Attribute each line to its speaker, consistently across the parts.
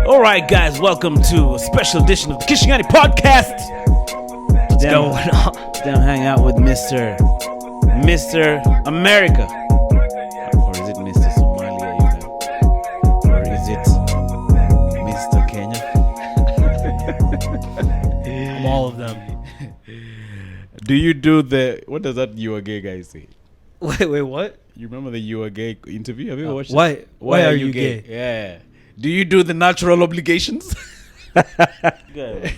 Speaker 1: All right, guys, welcome to a special edition of the Kishingani podcast. What's going on? Damn, hang out with Mr. America. Or is it Mr. Somalia, you know? Or is it Mr. Kenya?
Speaker 2: I'm all of them.
Speaker 1: Do you do the... What does that you are gay guy say?
Speaker 2: Wait, what?
Speaker 1: You remember the you are gay interview? Have you ever watched
Speaker 2: it? Why are you gay?
Speaker 1: Yeah. Do you do the natural obligations? Good.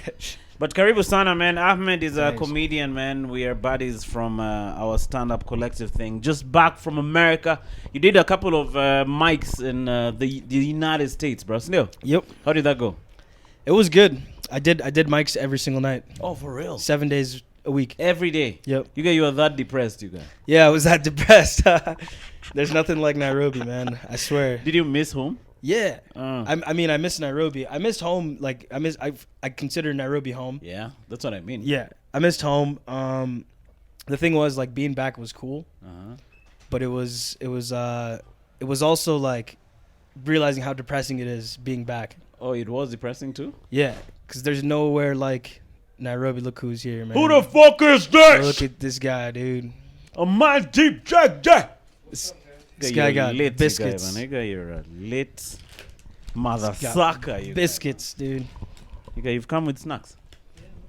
Speaker 1: But Karibu Sana, man. Ahmed is a comedian, man. We are buddies from our stand-up collective thing. Just back from America. You did a couple of mics in the United States, bro. Still.
Speaker 2: Yep.
Speaker 1: How did that go?
Speaker 2: It was good. I did mics every single night.
Speaker 1: Oh, for real?
Speaker 2: 7 days a week.
Speaker 1: Every day?
Speaker 2: Yep.
Speaker 1: You were that depressed, you guys.
Speaker 2: Yeah, I was that depressed. There's nothing like Nairobi, man. I swear.
Speaker 1: Did you miss home?
Speaker 2: Yeah. I mean, I miss Nairobi. I missed home. Like, I consider Nairobi home.
Speaker 1: Yeah, that's what I mean.
Speaker 2: Yeah, I missed home. The thing was, like, being back was cool. But it was also, like, realizing how depressing it is being back.
Speaker 1: Oh, it was depressing too?
Speaker 2: Yeah, because there's nowhere like Nairobi. Look who's here, man.
Speaker 1: Who the fuck is this?
Speaker 2: Look at this guy, dude.
Speaker 1: Amandeep, Jagde.
Speaker 2: This guy got
Speaker 1: lit,
Speaker 2: biscuits.
Speaker 1: You're a lit mother sucker. You
Speaker 2: biscuits, dude.
Speaker 1: You've come with snacks.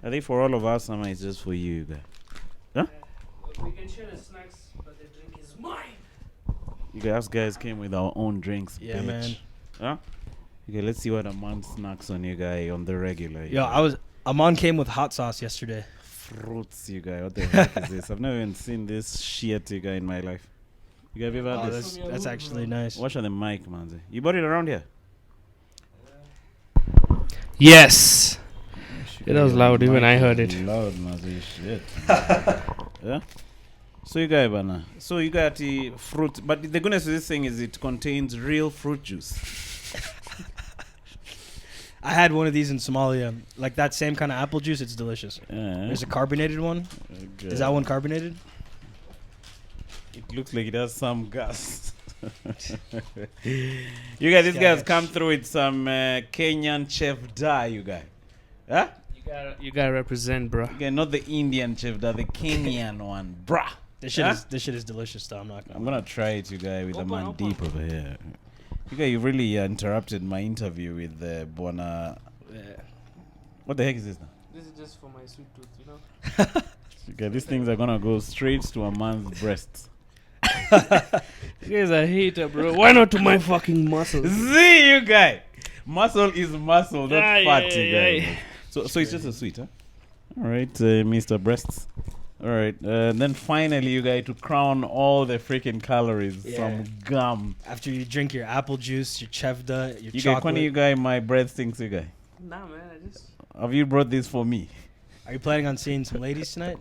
Speaker 1: Are they for all of us, or is just for you guys? Huh?
Speaker 3: We can share the snacks, but the drink is mine.
Speaker 1: You guys came with our own drinks.
Speaker 2: Yeah,
Speaker 1: bitch.
Speaker 2: man.
Speaker 1: Huh? Okay, let's see what Aman snacks on you guy on the regular.
Speaker 2: Yo, Aman came with hot sauce yesterday.
Speaker 1: Fruits, you guy. What the heck is this? I've never even seen this shit, you guy, in my life. You guys ever had this?
Speaker 2: That's actually nice.
Speaker 1: Watch on the mic, man. You bought it around here?
Speaker 3: Yes. It was loud, even I heard it.
Speaker 1: Loud, man. Shit. Yeah? So you got banana. So you got the fruit, but the goodness of this thing is it contains real fruit juice.
Speaker 2: I had one of these in Somalia. Like that same kind of apple juice. It's delicious. There's a carbonated one. Is that one carbonated?
Speaker 1: It looks like it has some gas. You guys, this guy's come through with some Kenyan chef dye, you guys. Huh?
Speaker 3: You gotta represent, bro.
Speaker 1: Okay, not the Indian chef dye, the Kenyan one, bruh.
Speaker 2: This shit is delicious, though. I'm gonna
Speaker 1: try it, you guys, with Amandeep over here. You guys, you really interrupted my interview with Buona. What the heck is this now?
Speaker 3: This is just for my sweet tooth, you know.
Speaker 1: Okay, these things are gonna go straight to a man's breasts.
Speaker 3: You guys are hater, bro. Why not to my fucking muscles?
Speaker 1: See, you guys. Muscle is muscle, not fat, you guys.
Speaker 3: Yeah.
Speaker 1: So it's just a sweet, huh? All right, Mr. Breasts. All right, then finally, you guys, to crown all the freaking calories, some gum.
Speaker 2: After you drink your apple juice, your chevda, your
Speaker 1: you
Speaker 2: chocolate.
Speaker 1: You guys, my breath stinks, you guys.
Speaker 3: Nah, man, I just...
Speaker 1: Have you brought this for me?
Speaker 2: Are you planning on seeing some ladies tonight?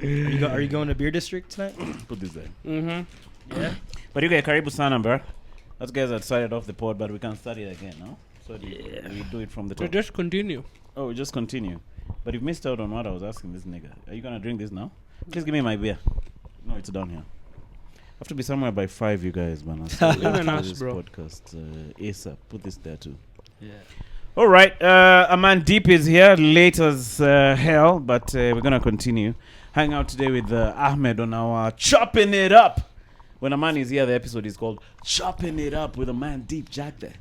Speaker 2: Are you going to Beer District tonight?
Speaker 1: Put this there.
Speaker 3: Mm-hmm.
Speaker 2: Yeah.
Speaker 1: But you guys, Karibu Sana, bro. Those guys had started off the pod, but we can start it again, no? So we do it from the top.
Speaker 3: So just continue.
Speaker 1: Oh, we just continue. But you've missed out on what I was asking this nigga. Are you gonna drink this now? Please give me my beer. No, it's down here. I have to be somewhere by 5, you guys, man.
Speaker 3: Even us,
Speaker 1: this
Speaker 3: bro.
Speaker 1: podcast ASAP. Put this there too.
Speaker 2: Yeah.
Speaker 1: All right. Amandeep is here, late as hell, but we're gonna continue. Hang out today with Ahmed on our Choppin It Up. When a man is here, the episode is called Choppin It Up with Amandeep Jagde.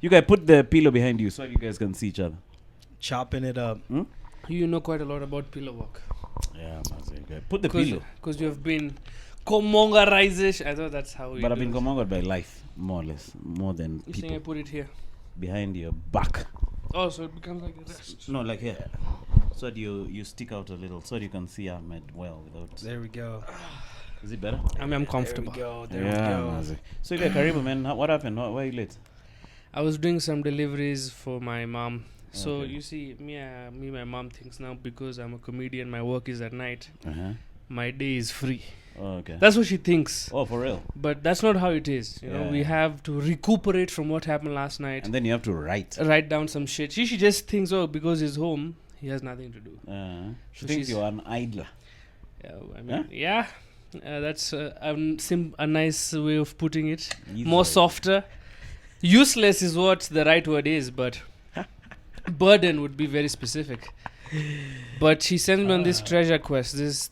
Speaker 1: You guys put the pillow behind you so you guys can see each other.
Speaker 2: Chopping it up.
Speaker 3: You know quite a lot about pillow work.
Speaker 1: Yeah, man. Put the pillow.
Speaker 3: Because you have been Komongarization. I thought that's how you
Speaker 1: But I've been commanded by life, more or less. More than
Speaker 3: You're
Speaker 1: people.
Speaker 3: saying I put it here.
Speaker 1: Behind your back.
Speaker 3: Oh, so it becomes like this.
Speaker 1: No, like here. So that you stick out a little so that you can see Ahmed well without...
Speaker 2: There we go.
Speaker 1: Is it better?
Speaker 3: I'm comfortable.
Speaker 2: There we go.
Speaker 1: Mazi. So you got Karibu, man. What happened? Why are you late?
Speaker 3: I was doing some deliveries for my mom. So
Speaker 1: Okay.
Speaker 3: you see, my mom thinks now because I'm a comedian, my work is at night. My day is free.
Speaker 1: Oh, okay.
Speaker 3: That's what she thinks.
Speaker 1: Oh, for real?
Speaker 3: But that's not how it is. You know, we have to recuperate from what happened last night.
Speaker 1: And then you have to write.
Speaker 3: Write down some shit. She just thinks, oh, because he's home, he has nothing to do.
Speaker 1: She
Speaker 3: So
Speaker 1: thinks
Speaker 3: she's-
Speaker 1: you're an idler.
Speaker 3: Yeah, I mean, yeah. That's a nice way of putting it.
Speaker 1: Easy.
Speaker 3: More softer. Useless is what the right word is, but burden would be very specific. But she sent me on this treasure quest. This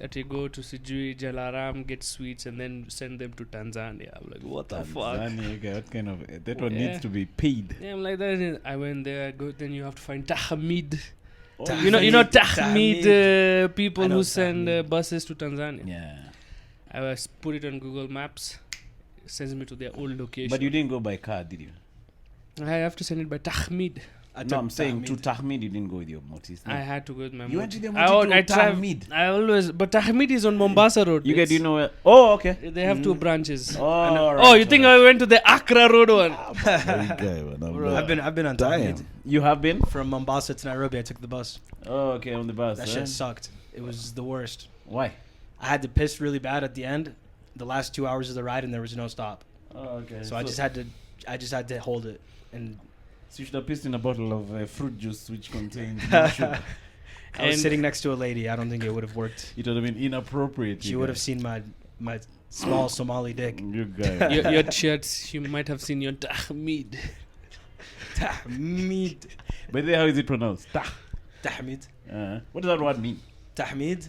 Speaker 3: that you go to Sijui, Jalaram, get sweets, and then send them to Tanzania. I'm like, what the fuck?
Speaker 1: Tanzania, what kind of that one needs to be paid.
Speaker 3: Yeah, I'm like that. I went there. I go. Then you have to find Tahmid.
Speaker 1: Oh,
Speaker 3: You know Tahmid people who send buses to Tanzania.
Speaker 1: Yeah.
Speaker 3: I was put it on Google Maps. It sends me to their old location.
Speaker 1: But you didn't go by car, did you?
Speaker 3: I have to send it by Tahmid.
Speaker 1: No, I'm saying to Tahmid you didn't go with your motis. No.
Speaker 3: I had to go with my
Speaker 1: You went to
Speaker 3: moti.
Speaker 1: the moti to
Speaker 3: I
Speaker 1: Tahmid.
Speaker 3: I always, but Tahmid is on Mombasa Road.
Speaker 1: You get, you know where? Oh, okay.
Speaker 3: They have two branches.
Speaker 1: Oh,
Speaker 3: Oh, you think I went to the Accra Road one?
Speaker 2: I've been on Tahmid.
Speaker 1: You have been?
Speaker 2: From Mombasa to Nairobi, I took the bus.
Speaker 1: Oh, okay, on the bus.
Speaker 2: That shit sucked. It was the worst.
Speaker 1: Why?
Speaker 2: I had to piss really bad at the end, the last 2 hours of the ride, and there was no stop.
Speaker 1: Oh, okay.
Speaker 2: So I just had to hold it. And
Speaker 1: so you should have pissed in a bottle of fruit juice which contains no sugar.
Speaker 2: I was sitting next to a lady. I don't think it would have worked.
Speaker 1: It would have been inappropriate.
Speaker 2: She would have seen my small Somali dick.
Speaker 1: You guys.
Speaker 3: Your shirts, you might have seen your Tahmid.
Speaker 2: Tahmid.
Speaker 1: But then how is it pronounced?
Speaker 2: Tahmid.
Speaker 1: What does that word mean?
Speaker 2: Tahmid.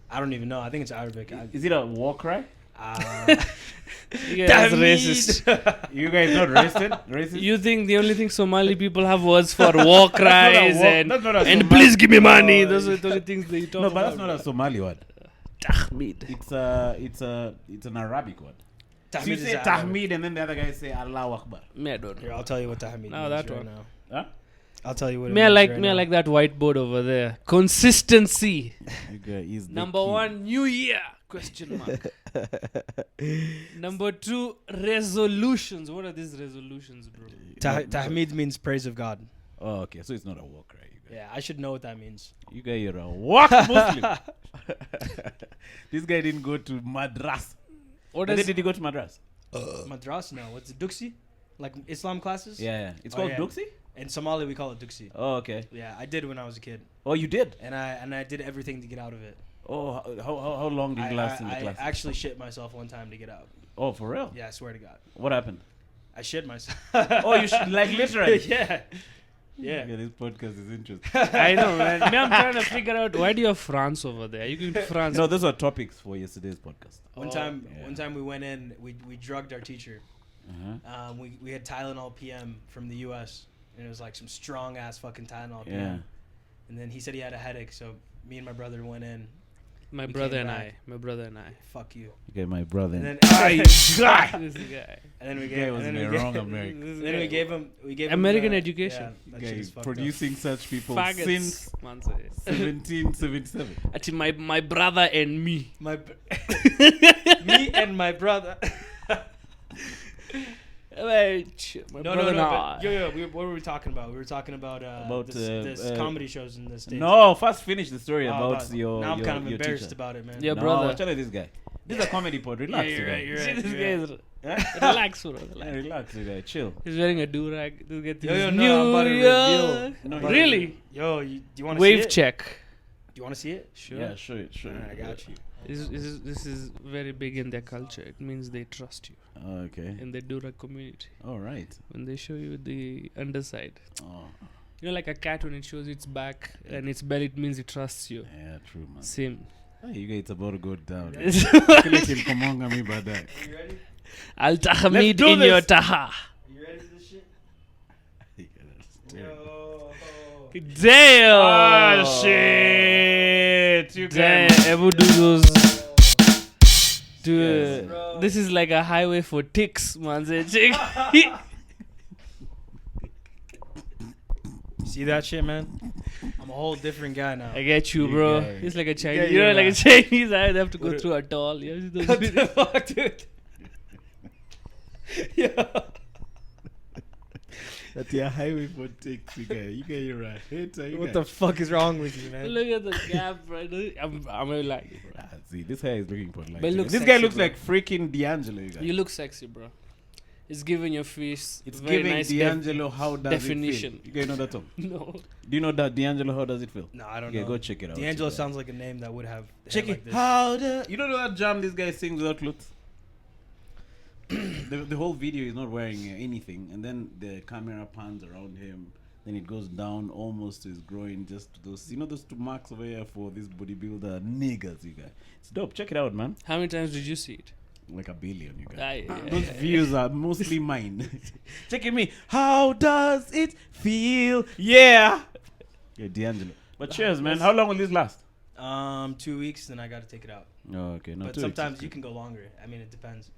Speaker 2: I don't even know. I think it's Arabic.
Speaker 1: Is it a war cry?
Speaker 3: You guys racist.
Speaker 1: You guys not racist?
Speaker 3: You think the only thing Somali people have words for war cries
Speaker 1: That's
Speaker 3: and please give me money. Those are the only things they talk about.
Speaker 1: No, but that's not a Somali word.
Speaker 3: Tahmid.
Speaker 1: It's an Arabic word.
Speaker 2: Tahmid
Speaker 1: So you
Speaker 2: is
Speaker 1: say
Speaker 2: Arabic.
Speaker 1: Tahmid and then the other guy say Allahu Akbar.
Speaker 3: Me, I don't
Speaker 2: Here,
Speaker 3: know.
Speaker 2: I'll tell you what Tahmid
Speaker 3: No,
Speaker 2: means
Speaker 3: that
Speaker 2: right
Speaker 3: one.
Speaker 2: now.
Speaker 1: Huh?
Speaker 2: I'll tell you what it
Speaker 3: Me, I
Speaker 2: means
Speaker 3: like
Speaker 2: right
Speaker 3: me, I
Speaker 2: now.
Speaker 3: like that whiteboard over there. Consistency.
Speaker 1: You guy is the
Speaker 3: Number
Speaker 1: key.
Speaker 3: 1, New Year? Question mark. Number 2, resolutions. What are these resolutions, bro?
Speaker 2: Tahmid means praise of God.
Speaker 1: Oh, okay. So it's not a war cry.
Speaker 2: Yeah, I should know what that means.
Speaker 1: You guys are a walk Muslim. This guy didn't go to Madras.
Speaker 3: What
Speaker 1: Did
Speaker 3: is
Speaker 1: he go to Madras?
Speaker 2: Madras? No. What's it? Duksi? Like Islam classes?
Speaker 1: Yeah. It's
Speaker 2: Oh,
Speaker 1: called
Speaker 2: yeah.
Speaker 1: Duxi?
Speaker 2: In Somali, we call it Duksi.
Speaker 1: Oh, okay.
Speaker 2: Yeah, I did when I was a kid.
Speaker 1: Oh, you did?
Speaker 2: And I did everything to get out of it.
Speaker 1: Oh, how long did you last in the class?
Speaker 2: I actually shit myself one time to get out.
Speaker 1: Oh, for real?
Speaker 2: Yeah, I swear to God.
Speaker 1: What happened?
Speaker 2: I shit myself.
Speaker 1: Oh, you should, like, literally?
Speaker 2: Yeah. Yeah.
Speaker 1: This podcast is interesting.
Speaker 3: I know, man. Me, I'm trying to figure out why do you have France over there? Are you going to France?
Speaker 1: No, those are topics for yesterday's podcast.
Speaker 2: One time we went in, we drugged our teacher.
Speaker 1: Uh-huh.
Speaker 2: We had Tylenol PM from the U.S. and it was like some strong ass fucking Tylenol PM.
Speaker 1: Yeah.
Speaker 2: And then he said he had a headache, so me and my brother went in.
Speaker 3: My
Speaker 2: We
Speaker 3: brother
Speaker 2: came
Speaker 3: and
Speaker 2: back.
Speaker 3: My brother and I.
Speaker 2: Fuck you.
Speaker 1: Okay, my brother.
Speaker 2: And then
Speaker 3: This guy.
Speaker 2: and then we
Speaker 1: This
Speaker 2: gave
Speaker 1: guy was
Speaker 2: and
Speaker 1: in
Speaker 2: then
Speaker 1: the
Speaker 2: we
Speaker 1: wrong
Speaker 2: gave-
Speaker 1: America.
Speaker 2: and then we gave him
Speaker 3: American education.
Speaker 2: Yeah, that
Speaker 1: Guy
Speaker 2: shit is fucked
Speaker 1: producing such people
Speaker 3: Faggots.
Speaker 1: since
Speaker 3: Man says.
Speaker 1: 1777.
Speaker 3: Actually, my brother and me.
Speaker 2: up. Me and my brother.
Speaker 3: My
Speaker 2: No,
Speaker 3: brother and I.
Speaker 2: But, yo, what were we talking about? We were talking about this comedy shows in the States.
Speaker 1: No, first finish the story
Speaker 2: Oh,
Speaker 1: about your.
Speaker 2: Now I'm kind of
Speaker 1: your
Speaker 2: embarrassed
Speaker 1: teacher.
Speaker 2: about it, man.
Speaker 3: Yeah,
Speaker 1: No,
Speaker 3: brother.
Speaker 1: tell her this guy. This is a comedy pod. Relax,
Speaker 2: Yeah, you're
Speaker 1: you
Speaker 2: right,
Speaker 1: guy.
Speaker 2: you're
Speaker 3: See,
Speaker 2: right.
Speaker 3: this
Speaker 2: you're
Speaker 3: guy
Speaker 2: right.
Speaker 3: is relax, bro.
Speaker 1: Yeah,
Speaker 3: Relax.
Speaker 1: relax, you guy. Chill.
Speaker 3: He's wearing a do-rag. This guy thinks
Speaker 2: Yo,
Speaker 3: it's
Speaker 2: no, I'm about to
Speaker 3: New
Speaker 2: reveal.
Speaker 3: York.
Speaker 1: No,
Speaker 2: But-
Speaker 3: Really?
Speaker 2: Yo, do you want to see
Speaker 3: Wave
Speaker 2: it?
Speaker 3: check.
Speaker 2: Do you want to see it?
Speaker 3: Sure.
Speaker 1: Yeah, show it.
Speaker 2: Alright, I got you.
Speaker 3: This is very big in their culture. It means they trust you
Speaker 1: Okay.
Speaker 3: in the do-rag community.
Speaker 1: All right.
Speaker 3: When they show you the underside.
Speaker 1: Oh,
Speaker 3: You know, like a cat when it shows its back and its belly, it means it trusts you.
Speaker 1: yeah, true, man.
Speaker 3: Same.
Speaker 1: Hey, you guys, it's about to go down.
Speaker 3: Let's
Speaker 1: me by that.
Speaker 2: You ready?
Speaker 3: Al tahmid
Speaker 1: do
Speaker 3: in
Speaker 1: this.
Speaker 3: your taha.
Speaker 2: You ready for this shit?
Speaker 1: Yeah, that's terrible.
Speaker 2: Yo.
Speaker 3: Damn.
Speaker 1: Oh, shit. You
Speaker 3: Damn.
Speaker 1: guys.
Speaker 3: Ever do those?
Speaker 1: Yes,
Speaker 2: bro.
Speaker 3: This is like a highway for ticks, man. Check.
Speaker 2: See that shit, man? I'm a whole different guy now.
Speaker 3: I get you,
Speaker 1: You
Speaker 3: bro.
Speaker 1: guy.
Speaker 3: It's like a Chinese.
Speaker 2: Yeah,
Speaker 3: You know,
Speaker 2: you're
Speaker 3: like a
Speaker 2: right.
Speaker 3: Chinese. I have to go
Speaker 2: What
Speaker 3: through a toll. Yeah, those
Speaker 2: What the fuck, dude? Yeah.
Speaker 1: That's your highway for ticks, you guys. You guys, you're right.
Speaker 2: What the fuck is wrong with you, man?
Speaker 3: Look at the gap, bro. I'm like, bro.
Speaker 1: Ah, see, this guy is looking for like.
Speaker 3: But look
Speaker 1: This guy
Speaker 3: sexy,
Speaker 1: looks
Speaker 3: bro.
Speaker 1: like freaking D'Angelo, you guys.
Speaker 3: You look sexy, bro. It's giving your face.
Speaker 1: It's
Speaker 3: very
Speaker 1: giving
Speaker 3: nice
Speaker 1: D'Angelo how does
Speaker 3: definition.
Speaker 1: it feel. You guys know that song?
Speaker 3: No.
Speaker 1: Do you know that D'Angelo how does it feel?
Speaker 2: No, I don't
Speaker 1: Okay,
Speaker 2: know.
Speaker 1: go check it out.
Speaker 2: D'Angelo
Speaker 1: Check it out.
Speaker 2: sounds like a name that would have.
Speaker 1: Check
Speaker 2: like
Speaker 1: it.
Speaker 2: this.
Speaker 1: How the You don't know that jam this guy sings without clothes? the whole video is not wearing anything, and then the camera pans around him. Then it goes down almost to his groin, just to those, those 2 marks over here for this bodybuilder niggas, you guys. It's dope. Check it out, man.
Speaker 3: How many times did you see it?
Speaker 1: Like 1 billion, you guys.
Speaker 3: Yeah,
Speaker 1: Those views are mostly mine. Check at me. How does it feel? Yeah. Yeah, D'Angelo. But cheers, man. How long will this last?
Speaker 2: 2 weeks, then I got to take it out.
Speaker 1: Oh, okay. No,
Speaker 2: but sometimes you can go longer. I mean, it depends.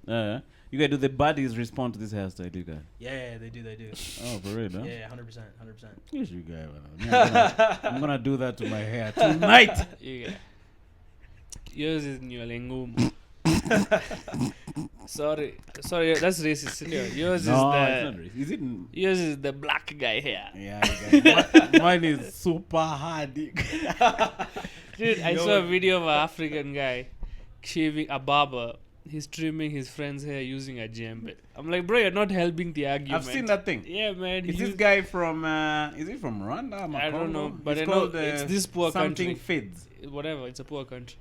Speaker 1: You guys, do the buddies respond to this hairstyle, you guys?
Speaker 2: Yeah, they do.
Speaker 1: Oh, for real, huh?
Speaker 2: Yeah, 100%.
Speaker 1: Yes, you guys. I'm gonna do that to my hair tonight.
Speaker 3: Yeah. Yours is Nyolengum. Sorry, that's racist. Yours is
Speaker 1: It's not
Speaker 3: the
Speaker 1: racist. Is it?
Speaker 3: yours is the black guy hair.
Speaker 1: Yeah, you guys. Mine is super hard.
Speaker 3: Dude, I saw a video of an African guy shaving a barber. He's trimming his friend's hair using a djembe. I'm like, bro, you're not helping the argument.
Speaker 1: I've seen that thing.
Speaker 3: Yeah, man.
Speaker 1: Is this guy from? Is he from Rwanda?
Speaker 3: I don't know, but
Speaker 1: it's
Speaker 3: I know
Speaker 1: called,
Speaker 3: it's this poor
Speaker 1: something
Speaker 3: country.
Speaker 1: Feds.
Speaker 3: Whatever, it's a poor country.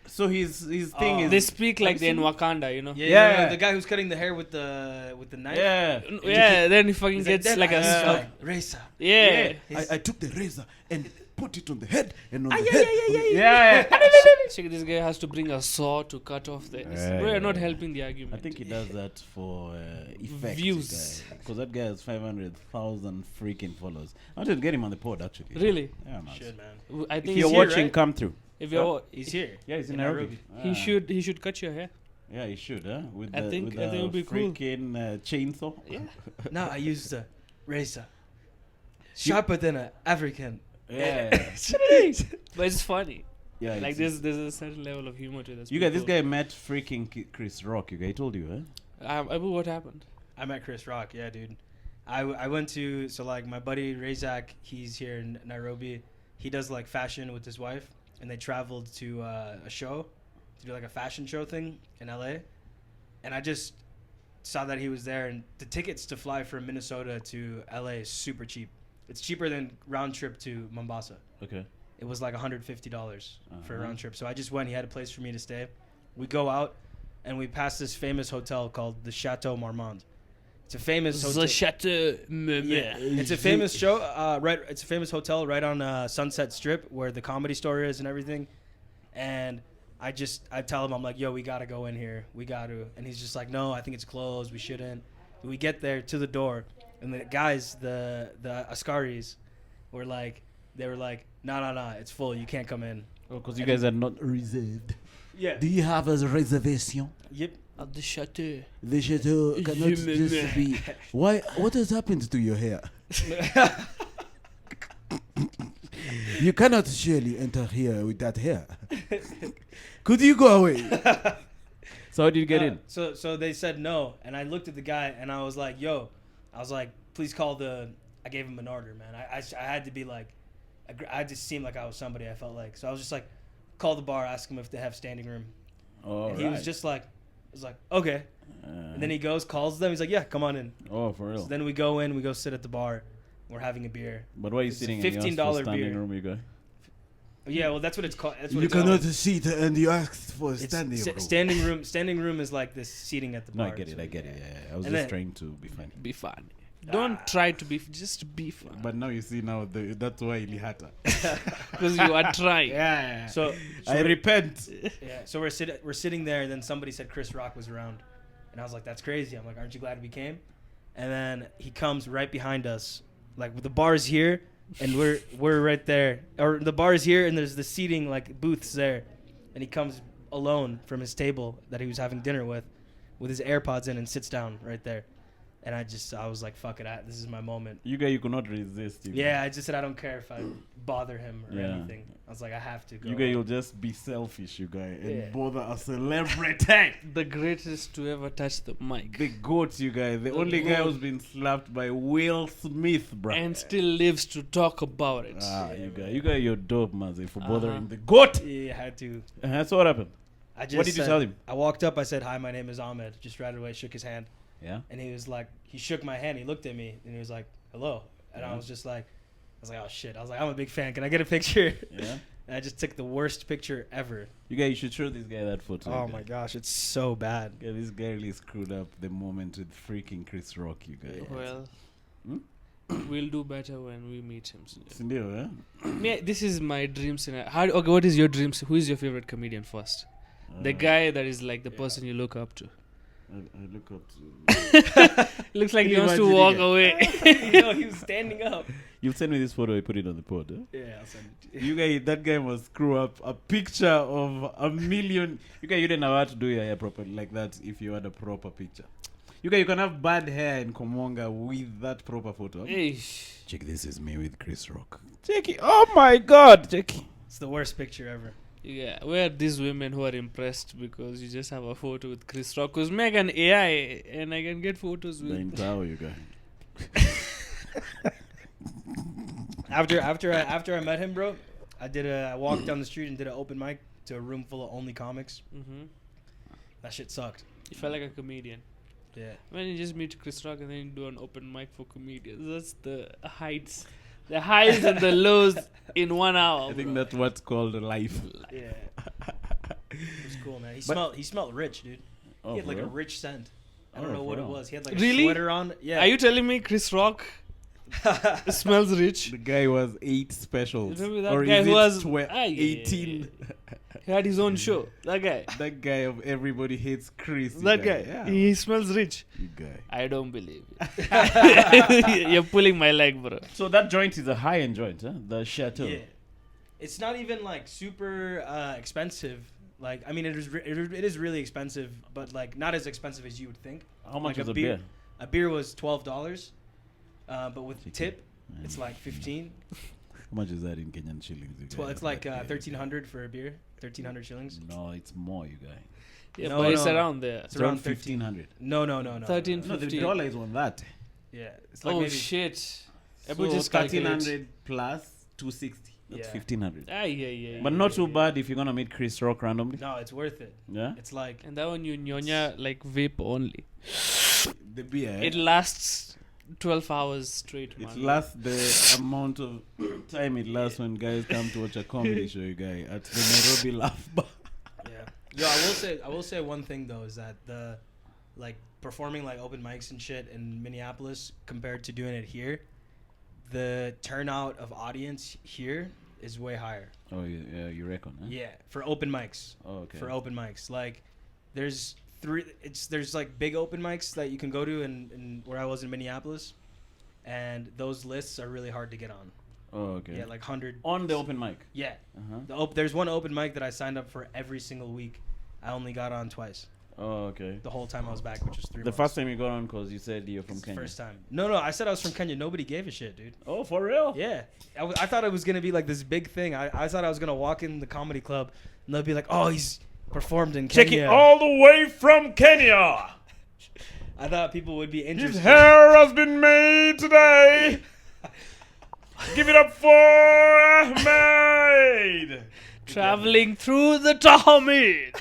Speaker 1: So his thing is
Speaker 3: They speak like they're in Wakanda, you know?
Speaker 2: Yeah. The guy who's cutting the hair with the knife.
Speaker 1: Yeah.
Speaker 3: Yeah, then he fucking gets like a...
Speaker 2: razor.
Speaker 3: Yeah.
Speaker 1: I took the razor and put it on the head and on
Speaker 2: Ah,
Speaker 1: the
Speaker 2: yeah,
Speaker 1: head.
Speaker 2: yeah.
Speaker 3: Check, this guy has to bring a saw to cut off the... Bro, you're not helping the argument.
Speaker 1: I think he does that for effect.
Speaker 3: Views.
Speaker 1: Because that guy has 500,000 freaking followers. I wanted to get him on the pod, actually.
Speaker 3: Really?
Speaker 1: Yeah, man.
Speaker 2: Shit, man.
Speaker 3: I
Speaker 1: If
Speaker 3: think
Speaker 1: you're
Speaker 3: he's here,
Speaker 1: watching,
Speaker 3: right?
Speaker 1: come through.
Speaker 3: If you're...
Speaker 2: He's here.
Speaker 1: Yeah, he's in
Speaker 2: In
Speaker 1: Nairobi.
Speaker 2: Nairobi.
Speaker 3: He should cut your hair.
Speaker 1: Yeah, he should, huh? With
Speaker 3: I
Speaker 1: the,
Speaker 3: think-
Speaker 1: with
Speaker 3: I think it would be cool.
Speaker 1: freaking chainsaw.
Speaker 3: Yeah.
Speaker 2: No, I used the razor. Sharper than an African.
Speaker 1: Yeah.
Speaker 3: But it's funny.
Speaker 1: Yeah.
Speaker 3: Like
Speaker 1: it's-
Speaker 3: there's a certain level of humor to this.
Speaker 1: You guys, this guy met freaking Chris Rock. You guys, I told you, huh?
Speaker 3: What happened?
Speaker 2: I met Chris Rock. Yeah, dude. I went to, so like my buddy Razak, he's here in Nairobi. He does like fashion with his wife, and they traveled to a show to do like a fashion show thing in LA. And I just saw that he was there, and the tickets to fly from Minnesota to LA is super cheap. It's cheaper than round trip to Mombasa.
Speaker 1: Okay.
Speaker 2: It was like $150 for a round trip. So I just went. He had a place for me to stay. We go out, and we pass this famous hotel called the Chateau Marmont. It's a famous hotel.
Speaker 3: The Chateau
Speaker 2: Yeah, it's a famous show. Right, it's a famous hotel right on Sunset Strip where the Comedy Store is and everything. And I tell him, I'm like, yo, we gotta go in here. We gotta. And he's just like, no, I think it's closed. We shouldn't. We get there to the door, and the guys, the Askaris, were like, no, it's full. You can't come in.
Speaker 1: Oh, because you guys are not reserved.
Speaker 2: Yeah.
Speaker 1: Do you have a reservation?
Speaker 2: Yep.
Speaker 3: At the Chateau.
Speaker 1: The chateau cannot just be. Why? What has happened to your hair? You cannot surely enter here with that hair. Could you go away? So how did you get in?
Speaker 2: So they said no, and I looked at the guy and I was like, please call the. I gave him an order, man. I had to be like, I had to seem like I was somebody. I felt like, so I was just like, call the bar, ask him if they have standing room.
Speaker 1: Oh,
Speaker 2: and he was just like, okay. And then he calls them. He's like, yeah, come on in.
Speaker 1: Oh, for real.
Speaker 2: So then we go in, we go sit at the bar. We're having a beer.
Speaker 1: But why are you
Speaker 2: It's a
Speaker 1: sitting
Speaker 2: $15
Speaker 1: in your standing
Speaker 2: beer.
Speaker 1: room, you guys?
Speaker 2: Yeah, well, that's what it's called. That's what
Speaker 1: You
Speaker 2: it's
Speaker 1: cannot
Speaker 2: called.
Speaker 1: sit and you asked for
Speaker 2: It's
Speaker 1: standing room.
Speaker 2: Standing room is like this seating at the
Speaker 1: No,
Speaker 2: bar.
Speaker 1: I get it. Yeah. I was
Speaker 2: And
Speaker 1: just
Speaker 2: then-
Speaker 1: trying to be funny.
Speaker 3: Be fun. Don't try to be. Just be fun.
Speaker 1: But now you see that's why Ilihata.
Speaker 3: Because you are trying.
Speaker 1: Yeah.
Speaker 2: So
Speaker 1: I repent.
Speaker 2: yeah, so we're sitting there, and then somebody said Chris Rock was around, and I was like, that's crazy. I'm like, aren't you glad we came? And then he comes right behind us, like the bar's here, and we're right there, or the bar's here, and there's the seating like booths there, and he comes alone from his table that he was having dinner with his AirPods in, and sits down right there. And I was like, fuck it, this is my moment.
Speaker 1: You guys, you could not resist.
Speaker 2: Yeah, I just said I don't care if I bother him or
Speaker 1: Yeah.
Speaker 2: anything. I was like, I have to go.
Speaker 1: You guys, you'll just be selfish, you guys, and
Speaker 2: Yeah.
Speaker 1: bother a celebrity.
Speaker 3: The greatest to ever touch the mic.
Speaker 1: The goat, you guys. The only guy who's been slapped by Will Smith, bro.
Speaker 3: And still lives to talk about it.
Speaker 1: You guys, you're dope, man, for bothering the goat.
Speaker 2: Yeah, I had to.
Speaker 1: So what happened?
Speaker 2: I just
Speaker 1: What did you tell him?
Speaker 2: I walked up. I said, "Hi, my name is Ahmed." Just right away, shook his hand,
Speaker 1: Yeah.
Speaker 2: and he was like, he shook my hand. He looked at me, and he was like, "Hello," and I
Speaker 1: Yeah.
Speaker 2: was just like, oh shit. I was like, I'm a big fan. Can I get a picture?
Speaker 1: Yeah.
Speaker 2: And I just took the worst picture ever.
Speaker 1: You should show this guy that photo.
Speaker 2: Oh my gosh, it's so bad.
Speaker 1: Yeah, this guy really screwed up the moment with freaking Chris Rock, you guys.
Speaker 3: Well, we'll do better when we meet him.
Speaker 1: Sindio,
Speaker 3: Yeah, this is my dream scenario. Okay, what is your dream? Who is your favorite comedian first? The guy that is like the person you look up to.
Speaker 1: I look up to.
Speaker 3: Looks like
Speaker 1: Can
Speaker 3: he
Speaker 1: you
Speaker 3: wants to
Speaker 1: imagine
Speaker 3: walk
Speaker 1: it?
Speaker 3: away.
Speaker 2: No, he was standing up.
Speaker 1: You send me this photo, I put it on the pod.
Speaker 2: Yeah, I'll send it to you.
Speaker 1: That guy must screw up a picture of a million. You didn't know how to do your hair properly like that if you had a proper picture. You can have bad hair in Komonga with that proper photo.
Speaker 3: Eish.
Speaker 1: Check, this is me with Chris Rock. Check it. Oh my God, check it.
Speaker 2: It's the worst picture ever.
Speaker 3: Yeah, where are these women who are impressed because you just have a photo with Chris Rock? Because make an AI and I can get photos with.
Speaker 1: How you guys?
Speaker 2: After I met him, bro, I walked down the street and did an open mic to a room full of only comics.
Speaker 3: Mm-hmm.
Speaker 2: That shit sucked.
Speaker 3: You felt like a comedian.
Speaker 2: Yeah.
Speaker 3: When you just meet Chris Rock and then you do an open mic for comedians, that's the heights. The highs and the lows in 1 hour.
Speaker 1: I think that's what's called life.
Speaker 2: Yeah. It was cool, man. He smelled rich, dude.
Speaker 1: Oh,
Speaker 2: He had like
Speaker 1: for
Speaker 2: a
Speaker 1: real?
Speaker 2: rich scent. I
Speaker 1: Oh,
Speaker 2: don't know what
Speaker 1: for
Speaker 2: it
Speaker 1: real?
Speaker 2: was. He had like
Speaker 3: Really?
Speaker 2: a sweater on. Yeah.
Speaker 3: Are you telling me Chris Rock smells rich?
Speaker 1: The guy was 8 specials.
Speaker 3: Remember that
Speaker 1: Or
Speaker 3: guy
Speaker 1: is
Speaker 3: who
Speaker 1: it
Speaker 3: was
Speaker 1: 18?
Speaker 3: He had his own show. That guy.
Speaker 1: That guy of Everybody Hates Chris. you
Speaker 3: That guy.
Speaker 1: Yeah.
Speaker 3: He smells rich.
Speaker 1: You guy.
Speaker 3: I don't believe it. You're pulling my leg, bro.
Speaker 1: So that joint is a high-end joint, huh? The Chateau.
Speaker 2: Yeah. It's not even like super expensive. Like, I mean, it is really expensive, but like not as expensive as you would think.
Speaker 1: How much
Speaker 2: Like
Speaker 1: is a beer?
Speaker 2: A beer was $12, but with
Speaker 1: Chicken.
Speaker 2: tip, it's like 15.
Speaker 1: How much is that in Kenyan shillings? You guys?
Speaker 2: It's like 1,300 for a beer. 1,300 shillings.
Speaker 1: No, it's more, you guy.
Speaker 3: Yeah,
Speaker 2: No,
Speaker 3: but it's
Speaker 2: no.
Speaker 3: around there.
Speaker 2: It's around
Speaker 1: 1,500.
Speaker 2: No.
Speaker 3: 13,
Speaker 1: No, the
Speaker 3: 15.
Speaker 1: dollar is on that.
Speaker 2: Yeah. It's like
Speaker 3: Oh,
Speaker 2: maybe
Speaker 3: shit.
Speaker 1: So
Speaker 3: Ebu just calculate.
Speaker 1: 1,300 plus 260. That's
Speaker 2: Yeah.
Speaker 1: 1,500.
Speaker 3: Yeah.
Speaker 1: But not too bad if you're going to meet Chris Rock randomly.
Speaker 2: No, it's worth it.
Speaker 1: Yeah?
Speaker 2: It's like
Speaker 3: And that one you nyonya like vape only.
Speaker 1: The beer.
Speaker 3: It lasts 12 hours straight,
Speaker 1: It
Speaker 3: man.
Speaker 1: lasts the amount of time it lasts when guys come to watch a comedy show, you guy, at the Nairobi Laugh Bar.
Speaker 2: yeah. Yo, I will say one thing though is that the like performing like open mics and shit in Minneapolis compared to doing it here, the turnout of audience here is way higher.
Speaker 1: Oh, yeah, you reckon, huh?
Speaker 2: Yeah, for open mics.
Speaker 1: Oh, okay.
Speaker 2: For open mics, like there's like big open mics that you can go to in where I was in Minneapolis, and those lists are really hard to get on.
Speaker 1: Oh, okay.
Speaker 2: Yeah, like 100
Speaker 1: On the open mic.
Speaker 2: Yeah,
Speaker 1: Uh-huh.
Speaker 2: there's one open mic that I signed up for every single week. I only got on twice
Speaker 1: Oh, okay.
Speaker 2: the whole time I was back, which was 3
Speaker 1: The
Speaker 2: months.
Speaker 1: first time you got on because you said you're from
Speaker 2: It's the
Speaker 1: Kenya.
Speaker 2: First time. No, I said I was from Kenya. Nobody gave a shit, dude.
Speaker 1: Oh, for real?
Speaker 2: Yeah, I thought it was gonna be like this big thing. I thought I was gonna walk in the comedy club and they'll be like, "Oh, he's performed in Kenya."
Speaker 1: Check it all the way from Kenya.
Speaker 2: I thought people would be
Speaker 1: His
Speaker 2: interested.
Speaker 1: hair has been made today. Give it up for Ahmed.
Speaker 3: Traveling through the Tahmid.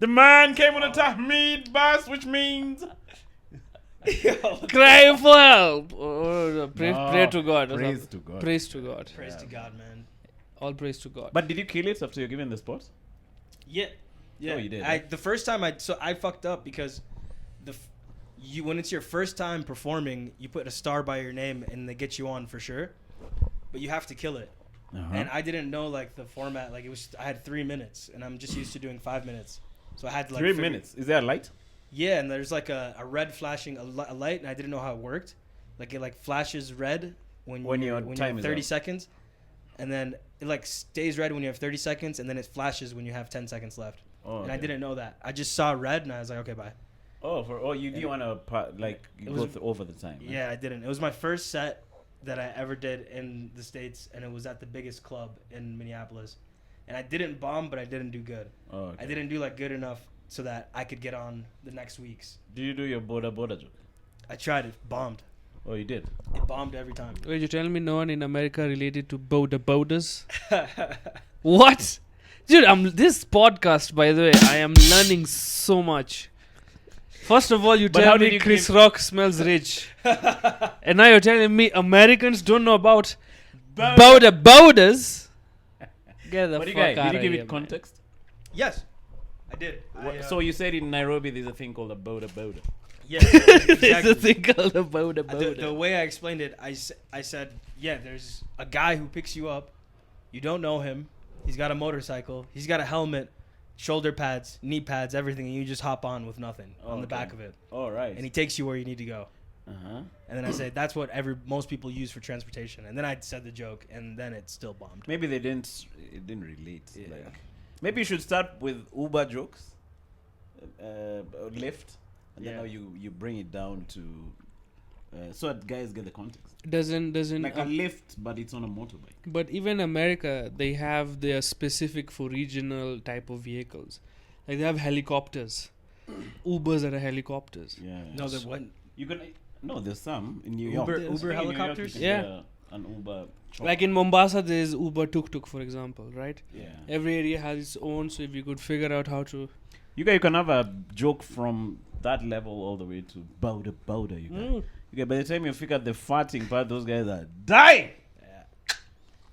Speaker 1: The man came on a Tahmid bus, which means
Speaker 3: Cry for help. Oh, pray to God.
Speaker 1: Praise to God.
Speaker 3: Praise to God.
Speaker 2: Praise to God, man.
Speaker 3: All praise to God.
Speaker 1: But did you kill it after you're given the spot?
Speaker 2: Yeah.
Speaker 1: Oh, you did,
Speaker 2: The first time I fucked up because when it's your first time performing, you put a star by your name and they get you on for sure, but you have to kill it.
Speaker 1: Uh-huh.
Speaker 2: And I didn't know like the format. Like I had 3 minutes, and I'm just used to doing 5 minutes, so I had to like
Speaker 1: 3 minutes. Is there a light?
Speaker 2: Yeah, and there's like a red flashing a light, and I didn't know how it worked. Like it like flashes red when
Speaker 1: your
Speaker 2: you
Speaker 1: time
Speaker 2: have
Speaker 1: is
Speaker 2: 30
Speaker 1: up.
Speaker 2: seconds, and then it like stays red when you have 30 seconds, and then it flashes when you have 10 seconds left.
Speaker 1: Oh,
Speaker 2: And I
Speaker 1: okay.
Speaker 2: didn't know that. I just saw red, and I was like, okay, bye.
Speaker 1: You do want to go over the time? Right?
Speaker 2: Yeah, I didn't. It was my first set that I ever did in the States, and it was at the biggest club in Minneapolis. And I didn't bomb, but I didn't do good.
Speaker 1: Oh, okay.
Speaker 2: I didn't do like good enough so that I could get on the next weeks.
Speaker 1: Do you do your border joke?
Speaker 2: I tried it, bombed.
Speaker 1: Oh, you did.
Speaker 2: It bombed every time.
Speaker 3: Wait, you telling me no one in America related to borders? What? Dude, this podcast, by the way, I am learning so much. First of all, you
Speaker 1: But
Speaker 3: tell
Speaker 1: how did
Speaker 3: me
Speaker 1: you
Speaker 3: Chris Rock smells rich. And now you're telling me Americans don't know about Borders. Get the
Speaker 1: What do you
Speaker 3: fuck
Speaker 1: guys?
Speaker 3: out
Speaker 1: Did you
Speaker 3: of
Speaker 1: give
Speaker 3: here,
Speaker 1: it
Speaker 3: man.
Speaker 1: context?
Speaker 2: Yes, I did.
Speaker 1: So you said in Nairobi there's a thing called a boda.
Speaker 2: Yeah,
Speaker 3: There's
Speaker 2: exactly.
Speaker 3: a thing called a border.
Speaker 2: The way I explained it, I said, yeah, there's a guy who picks you up. You don't know him. He's got a motorcycle. He's got a helmet, shoulder pads, knee pads, everything, and you just hop on with nothing on the back of it.
Speaker 1: All right.
Speaker 2: And he takes you where you need to go.
Speaker 1: Uh-huh.
Speaker 2: And then I said, that's what most people use for transportation. And then I said the joke, and then it still bombed.
Speaker 1: Maybe it didn't relate.
Speaker 2: Yeah.
Speaker 1: Like, maybe you should start with Uber jokes, Lyft, and then now you bring it down to so that guys get the context.
Speaker 3: Doesn't
Speaker 1: Like a Lyft, but it's on a motorbike.
Speaker 3: But even America, they have their specific for regional type of vehicles. Like they have helicopters. Ubers are helicopters.
Speaker 1: Yeah.
Speaker 2: No, there wasn't.
Speaker 1: You can there's some in New
Speaker 2: Uber-
Speaker 1: York.
Speaker 2: Uber
Speaker 1: I think in New York you
Speaker 2: helicopters?
Speaker 1: can
Speaker 3: Yeah.
Speaker 1: get an Uber. truck.
Speaker 3: Like in Mombasa, there's Uber tuk-tuk, for example, right?
Speaker 1: Yeah.
Speaker 3: Every area has its own, so if you could figure out how to...
Speaker 1: You can have a joke from that level all the way to Bowder. By the time you figure the farting part, those guys are dying.
Speaker 2: Yeah.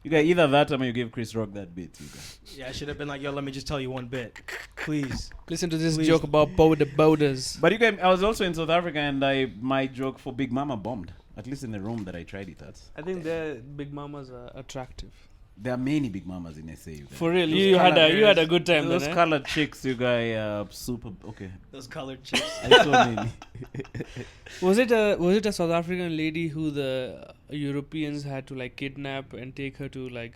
Speaker 1: You got either that or you give Chris Rock that bit. You guys.
Speaker 2: Yeah, I should have been like, yo, let me just tell you one bit. Please.
Speaker 3: Listen to this
Speaker 2: Please.
Speaker 3: joke about borders.
Speaker 1: But I was also in South Africa, and my joke for Big Mama bombed. At least in the room that I tried it at.
Speaker 3: I think their big mamas are attractive.
Speaker 1: There are many Big Mamas in SA. You guys.
Speaker 3: For real,
Speaker 1: Those
Speaker 3: you had
Speaker 1: colored-
Speaker 3: a good time
Speaker 1: Those
Speaker 3: then, eh?
Speaker 1: colored chicks, you guys, super. Okay.
Speaker 2: Those colored chicks.
Speaker 1: I saw many.
Speaker 3: Was it a South African lady who the Europeans had to like kidnap and take her to like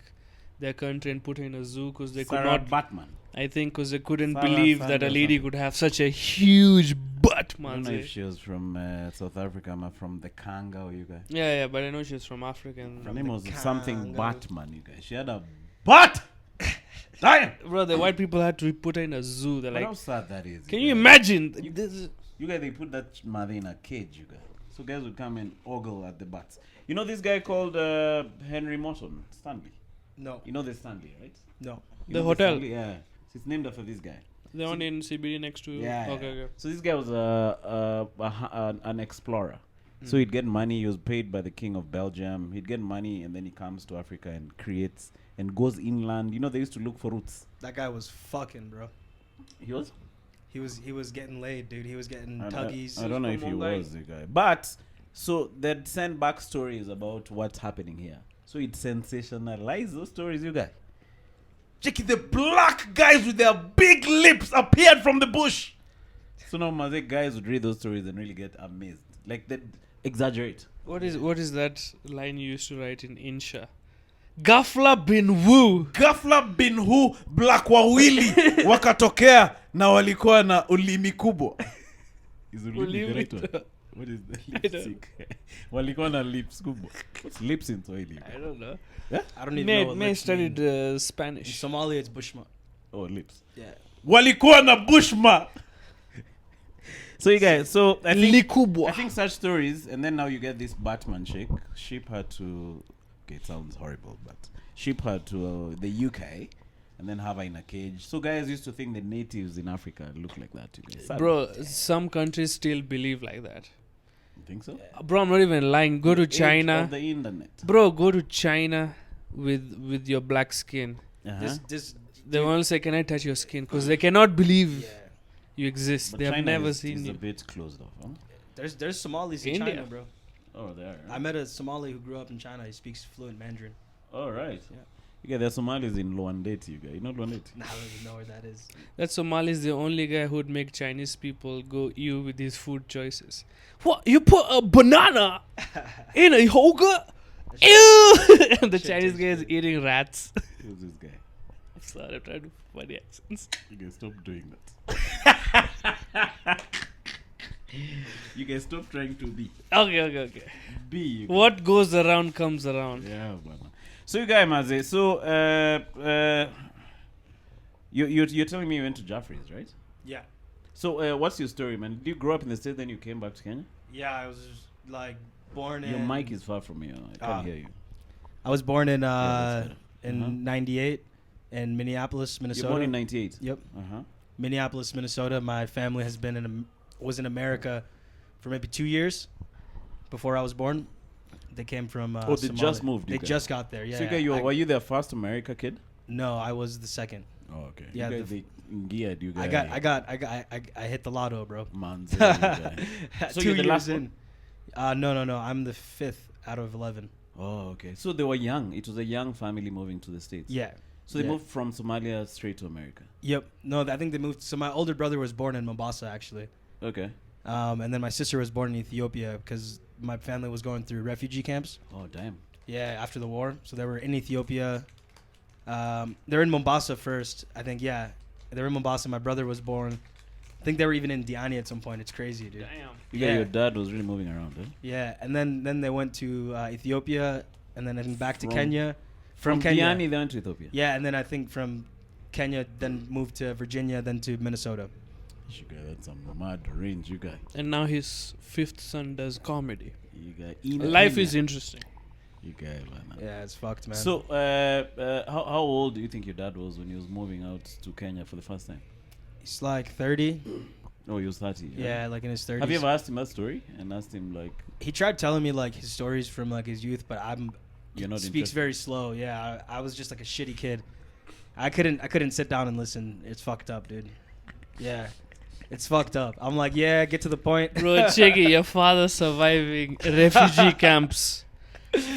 Speaker 3: their country and put her in a zoo because they could
Speaker 1: Sarah
Speaker 3: not?
Speaker 1: Batman.
Speaker 3: I think because they couldn't
Speaker 1: Sarah
Speaker 3: believe that a
Speaker 1: Sanders
Speaker 3: lady
Speaker 1: something.
Speaker 3: could have such a huge butt,
Speaker 1: I don't
Speaker 3: man.
Speaker 1: know if she was from South Africa or from the Kanga, or you guys.
Speaker 3: Yeah, but I know she's from Africa. And
Speaker 1: Her name was
Speaker 2: the
Speaker 1: something
Speaker 2: Kanga.
Speaker 1: Batman, you guys. She had a butt! Damn!
Speaker 3: bro, the white people had to put her in a zoo. They're
Speaker 1: But
Speaker 3: like,
Speaker 1: how sad that is.
Speaker 3: can
Speaker 1: you
Speaker 3: you
Speaker 1: guys.
Speaker 3: imagine?
Speaker 1: You- You guys, they put that mother in a cage, you guys. So guys would come and ogle at the butts. You know this guy called Henry Morton, Stanley?
Speaker 2: No.
Speaker 1: You know the Stanley, right?
Speaker 2: No.
Speaker 1: You
Speaker 3: The
Speaker 1: know
Speaker 3: hotel?
Speaker 1: Stanley? Yeah. It's named after this guy.
Speaker 3: The one in CBD next to.
Speaker 1: Yeah.
Speaker 3: Okay.
Speaker 1: So this guy was an explorer. So he'd get money. He was paid by the king of Belgium. He'd get money, and then he comes to Africa and creates and goes inland. You know, they used to look for roots.
Speaker 2: That guy was fucking, bro.
Speaker 1: He was?
Speaker 2: He was getting laid, dude. He was getting tuggies.
Speaker 1: I don't know if he
Speaker 3: Mumbai.
Speaker 1: was the guy. But, so they'd send back stories about what's happening here. So he'd sensationalize those stories, you guys. Check it, the black guys with their big lips appeared from the bush. So now Maze guys would read those stories and really get amazed. Like they'd exaggerate.
Speaker 3: What is that line you used to write in Insha? Ghafla bin Wu.
Speaker 1: Ghafla bin hu black wawili wakatokea na walikuwa na ulimi kubwa. Is ulimi the right one? What is the lipstick? Walikuwa na lips kubwa. What's lips in Swahili?
Speaker 3: I don't know.
Speaker 2: I don't even know what
Speaker 3: May
Speaker 2: lips
Speaker 3: studied
Speaker 2: mean. In
Speaker 3: Spanish.
Speaker 2: Somalia, it's bushma.
Speaker 1: Oh, lips.
Speaker 2: Yeah.
Speaker 1: Walikuwa na bushma. So you guys, I
Speaker 3: Likubwa.
Speaker 1: think such stories, and then now you get this Batman chick. Ship her to. Okay, it sounds horrible, but ship her to the UK, and then have her in a cage. So guys used to think the natives in Africa look like that. You guys. Sad.
Speaker 3: Bro, some countries still believe like that.
Speaker 1: You think so?
Speaker 3: Bro, I'm not even lying. Go to
Speaker 1: Age
Speaker 3: China.
Speaker 1: of the internet.
Speaker 3: Bro, go to China with your black skin.
Speaker 1: Uh-huh.
Speaker 2: This
Speaker 3: They won't say, "Can I touch your skin?" Because they cannot believe
Speaker 2: yeah.
Speaker 3: you exist.
Speaker 1: But
Speaker 3: They have
Speaker 1: China
Speaker 3: never
Speaker 1: is
Speaker 3: seen
Speaker 1: a
Speaker 3: you.
Speaker 1: bit closed off, huh?
Speaker 2: There's Somalis in
Speaker 3: India.
Speaker 2: China, bro.
Speaker 1: Oh, there.
Speaker 2: I met a Somali who grew up in China. He speaks fluent Mandarin.
Speaker 1: All right.
Speaker 2: Yeah.
Speaker 1: You guys, there's Somalis in Luandate, you guys. You know Luandate?
Speaker 2: Nah, I don't even know where that is.
Speaker 3: That Somali is the only guy who'd make Chinese people go ew with his food choices. What? You put a banana in a yogurt? Ew! And the
Speaker 2: shit
Speaker 3: Chinese
Speaker 2: tastes
Speaker 3: guy is
Speaker 2: good.
Speaker 3: eating rats.
Speaker 1: Who's this guy?
Speaker 3: I'm sorry, I'm trying to do funny accents.
Speaker 1: You guys stop doing that. You guys stop trying to be.
Speaker 3: Okay.
Speaker 1: Be. You guys.
Speaker 3: What goes around comes around.
Speaker 1: Yeah, man. So you guys, Maze. So you're telling me you went to Jaffrey's, right?
Speaker 2: Yeah.
Speaker 1: So what's your story, man? Did you grow up in the States, then you came back to Kenya?
Speaker 2: Yeah, I was like born in.
Speaker 1: Your mic is far from you. I can't hear you.
Speaker 2: I was born in
Speaker 1: that's better.
Speaker 2: in '98 in Minneapolis, Minnesota.
Speaker 1: You're born in '98.
Speaker 2: Yep,
Speaker 1: Uh-huh.
Speaker 2: Minneapolis, Minnesota. My family has been was in America for maybe 2 years before I was born, They came from.
Speaker 1: Oh, they
Speaker 2: Somalia.
Speaker 1: just moved.
Speaker 2: They just got there. Yeah.
Speaker 1: So were you their first America kid?
Speaker 2: No, I was the second.
Speaker 1: Oh, okay.
Speaker 2: Yeah,
Speaker 1: You guys, geared you guys.
Speaker 2: I hit the lotto, bro.
Speaker 1: Man's So
Speaker 2: 2
Speaker 1: you're the
Speaker 2: years
Speaker 1: last
Speaker 2: in. No. I'm the 5th out of 11.
Speaker 1: Oh, okay. So they were young. It was a young family moving to the States.
Speaker 2: Yeah.
Speaker 1: So they moved from Somalia straight to America.
Speaker 2: Yep. No, I think they moved. So my older brother was born in Mombasa, actually.
Speaker 1: Okay.
Speaker 2: And then my sister was born in Ethiopia because my family was going through refugee camps.
Speaker 1: Oh, damn.
Speaker 2: Yeah, after the war. So they were in Ethiopia. They're in Mombasa first. I think, yeah. They were in Mombasa. My brother was born. I think they were even in Diani at some point. It's crazy, dude.
Speaker 3: Damn.
Speaker 1: Yeah, your dad was really moving around, eh?
Speaker 2: Yeah, and then they went to Ethiopia, and then I think back to
Speaker 1: From-
Speaker 2: Kenya.
Speaker 1: From
Speaker 2: Kenya.
Speaker 1: Diani, they went to Ethiopia.
Speaker 2: Yeah, and then I think from Kenya, then moved to Virginia, then to Minnesota.
Speaker 1: You guys, that's some mad range, you guys.
Speaker 3: And now his 5th son does comedy.
Speaker 1: You guys.
Speaker 3: Life is interesting.
Speaker 1: You guys, man.
Speaker 2: Yeah, it's fucked, man.
Speaker 1: So, how old do you think your dad was when he was moving out to Kenya for the first time?
Speaker 2: he's like 30.
Speaker 1: Oh, he was 30.
Speaker 2: Yeah, like in his 30s.
Speaker 1: Have you ever asked him that story and asked him like,
Speaker 2: He tried telling me like his stories from like his youth, but
Speaker 1: you're not
Speaker 2: speaks
Speaker 1: interested?
Speaker 2: very slow. Yeah, I was just like a shitty kid. I couldn't sit down and listen. It's fucked up, dude. Yeah. It's fucked up. I'm like, yeah, get to the point.
Speaker 3: Bro, check it. Your father surviving refugee camps,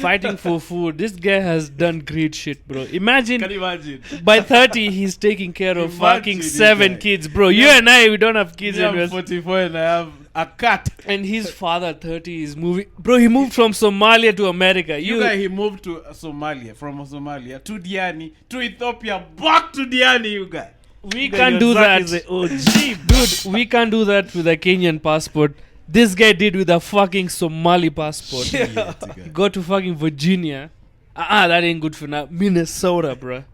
Speaker 3: fighting for food. This guy has done great shit, bro. Imagine,
Speaker 1: Can you imagine?
Speaker 3: by 30, he's taking care of
Speaker 1: Imagine
Speaker 3: fucking
Speaker 1: this
Speaker 3: 7
Speaker 1: guy.
Speaker 3: kids, bro. You and I, we don't have kids.
Speaker 1: Yeah,
Speaker 3: And,
Speaker 1: I'm 44 and I have a cat.
Speaker 3: and his father, 30, is moving. Bro, he moved from Somalia to America.
Speaker 1: You guys, he moved to Somalia, from Somalia to Diani, to Ethiopia, back to Diani, you guys.
Speaker 3: We can't do that. Dude, we can't do that with a Kenyan passport. This guy did with a fucking Somali passport. He go to fucking Virginia. That ain't good for now. Minnesota, bro.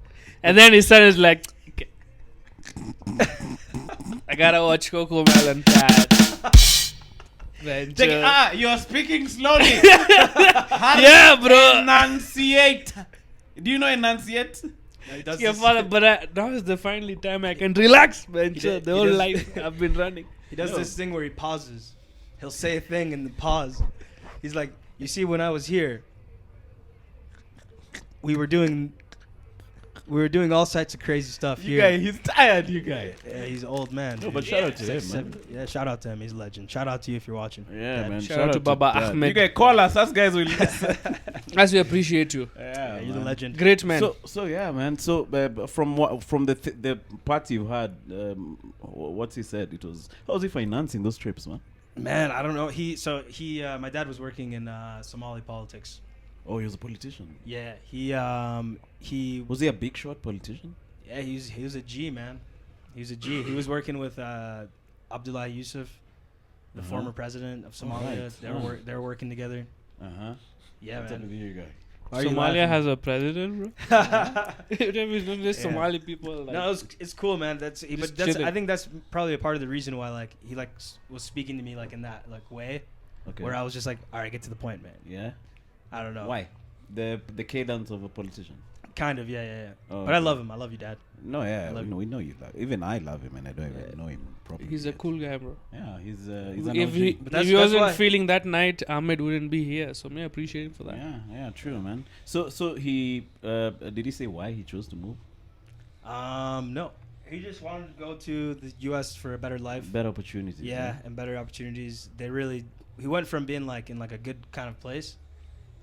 Speaker 3: And then his son is like, okay. I gotta watch Coco Melon Pad.
Speaker 1: You are speaking slowly.
Speaker 3: Yeah, bro.
Speaker 1: Enunciate. Do you know enunciate?
Speaker 2: He does
Speaker 3: Your
Speaker 2: this-
Speaker 3: father, but now is the finally time I can relax, man.
Speaker 2: He
Speaker 3: So
Speaker 2: did-
Speaker 3: the
Speaker 2: he
Speaker 3: whole
Speaker 2: does-
Speaker 3: life I've been running.
Speaker 2: He does this thing where he pauses. He'll say a thing and then pause. He's like, you see, when I was here, we were doing all sorts of crazy stuff
Speaker 1: You
Speaker 2: here.
Speaker 1: guys, he's tired, you guys.
Speaker 2: Yeah, he's an old man.
Speaker 1: No, but shout out to
Speaker 2: He's
Speaker 1: him,
Speaker 2: like
Speaker 1: man.
Speaker 2: yeah, shout out to him. He's a legend. Shout out to you if you're watching.
Speaker 1: Yeah, man.
Speaker 3: Shout out to Baba
Speaker 1: Dad.
Speaker 3: Ahmed.
Speaker 1: You guys call us. Us guys will listen.
Speaker 3: As we appreciate you.
Speaker 1: Yeah,
Speaker 2: Yeah, you're the
Speaker 1: man.
Speaker 2: legend.
Speaker 3: Great man.
Speaker 1: So yeah, man. So from the party you had, what he said, it was how was he financing those trips, man?
Speaker 2: Man, I don't know. My dad was working in Somali politics.
Speaker 1: Oh, he was a politician.
Speaker 2: Yeah, he
Speaker 1: Was he a big shot politician?
Speaker 2: yeah, he was a G, man. He was a G. He was working with Abdullah Yusuf, the former president of Somalia.
Speaker 1: right.
Speaker 2: They were working together. Yeah,
Speaker 1: What's up
Speaker 2: man.
Speaker 1: with you guys?
Speaker 2: Why are you
Speaker 3: Somalia
Speaker 2: laughing?
Speaker 3: has a president, bro. There's no just
Speaker 2: Yeah.
Speaker 3: Somali people. Like,
Speaker 2: No, it's cool, man. That's
Speaker 3: chilling.
Speaker 2: I think that's probably a part of the reason why like he like was speaking to me like in that like way
Speaker 1: Okay.
Speaker 2: where I was just like, all right, get to the point, man.
Speaker 1: Yeah.
Speaker 2: I don't know.
Speaker 1: Why? The cadence of a politician.
Speaker 2: Kind of, yeah.
Speaker 1: Oh,
Speaker 2: But I
Speaker 1: okay.
Speaker 2: love him. I love you, Dad.
Speaker 1: No, yeah,
Speaker 2: love
Speaker 1: we know you love. Even I love him, and I don't even
Speaker 2: Yeah.
Speaker 1: know him properly.
Speaker 3: he's a
Speaker 1: yet.
Speaker 3: cool guy, bro.
Speaker 1: Yeah, he's an
Speaker 3: If
Speaker 1: OG.
Speaker 3: he,
Speaker 2: But
Speaker 3: if
Speaker 2: that's-
Speaker 3: he
Speaker 2: that's
Speaker 3: wasn't
Speaker 2: why-
Speaker 3: feeling that night, Ahmed wouldn't be here. So may I appreciate him for that.
Speaker 1: Yeah, true, man. So he did he say why he chose to move?
Speaker 2: No. He just wanted to go to the U.S. for a better life.
Speaker 1: Better opportunities.
Speaker 2: Yeah, and better opportunities. He went from being like in like a good kind of place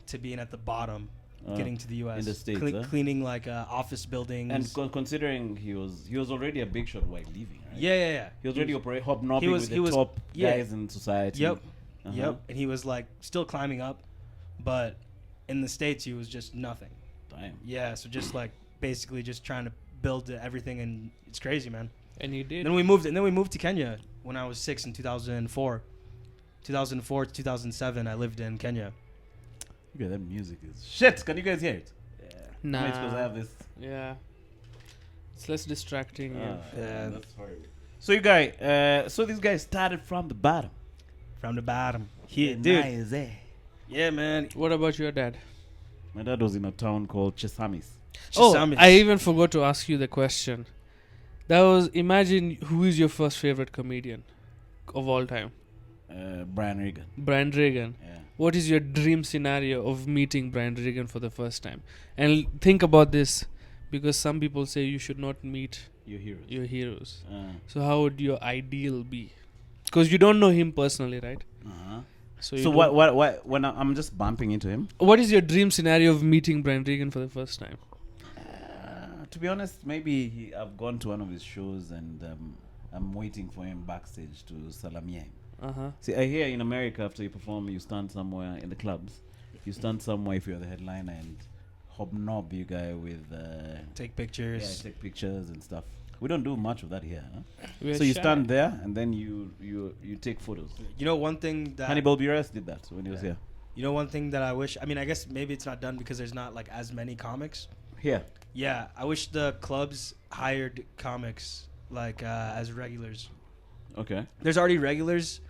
Speaker 2: to being at the bottom, getting to the U.S.
Speaker 1: in the States,
Speaker 2: cleaning like office buildings.
Speaker 1: And considering he was already a big shot while leaving, right?
Speaker 2: Yeah.
Speaker 1: He was already hobnobbing
Speaker 2: was-
Speaker 1: with the top
Speaker 2: yeah.
Speaker 1: guys in society.
Speaker 2: Yep.
Speaker 1: Uh-huh.
Speaker 2: Yep. And he was like still climbing up, but in the States he was just nothing.
Speaker 1: Damn.
Speaker 2: Yeah. So just like basically just trying to build everything, and it's crazy, man.
Speaker 3: And he did.
Speaker 2: Then we moved to Kenya when I was 6 in 2004. 2004 to 2007, I lived in Kenya.
Speaker 1: Look at that music is shit. Can you guys hear it?
Speaker 3: Nah.
Speaker 1: It's because I have this.
Speaker 3: Yeah. It's less distracting. Yeah.
Speaker 2: Yeah.
Speaker 1: That's horrible. So you guys, so these guys started from the bottom.
Speaker 2: From the bottom. He,
Speaker 1: And
Speaker 2: dude.
Speaker 1: now he's there.
Speaker 2: Yeah, man.
Speaker 3: What about your dad?
Speaker 1: My dad was in a town called Chesamis.
Speaker 3: Oh,
Speaker 2: Chisamis.
Speaker 3: I even forgot to ask you the question. That was, imagine who is your first favorite comedian of all time?
Speaker 1: Brian Regan.
Speaker 3: Brian Regan.
Speaker 1: Yeah.
Speaker 3: what is your dream scenario of meeting Brian Regan for the first time? And think about this, because some people say you should not meet
Speaker 1: Your heroes.
Speaker 3: So how would your ideal be? Because you don't know him personally, right?
Speaker 1: Uh-huh.
Speaker 3: So
Speaker 1: what when I'm just bumping into him?
Speaker 3: What is your dream scenario of meeting Brian Regan for the first time?
Speaker 1: To be honest, maybe I've gone to one of his shows and I'm waiting for him backstage to salamia him. See, I hear in America, after you perform, you stand somewhere in the clubs. You stand somewhere if you're the headliner and hobnob you guy with...
Speaker 2: take pictures.
Speaker 1: Yeah, take pictures and stuff. We don't do much of that here. Huh?
Speaker 3: We're
Speaker 1: So you
Speaker 3: shy.
Speaker 1: stand there and then you take photos.
Speaker 2: You know, one thing that...
Speaker 1: Hannibal Buress did that when he was here.
Speaker 2: You know, one thing that I wish... I mean, I guess maybe it's not done because there's not, like, as many comics.
Speaker 1: Here.
Speaker 2: Yeah, I wish the clubs hired comics, like, as regulars.
Speaker 1: Okay.
Speaker 2: There's already regulars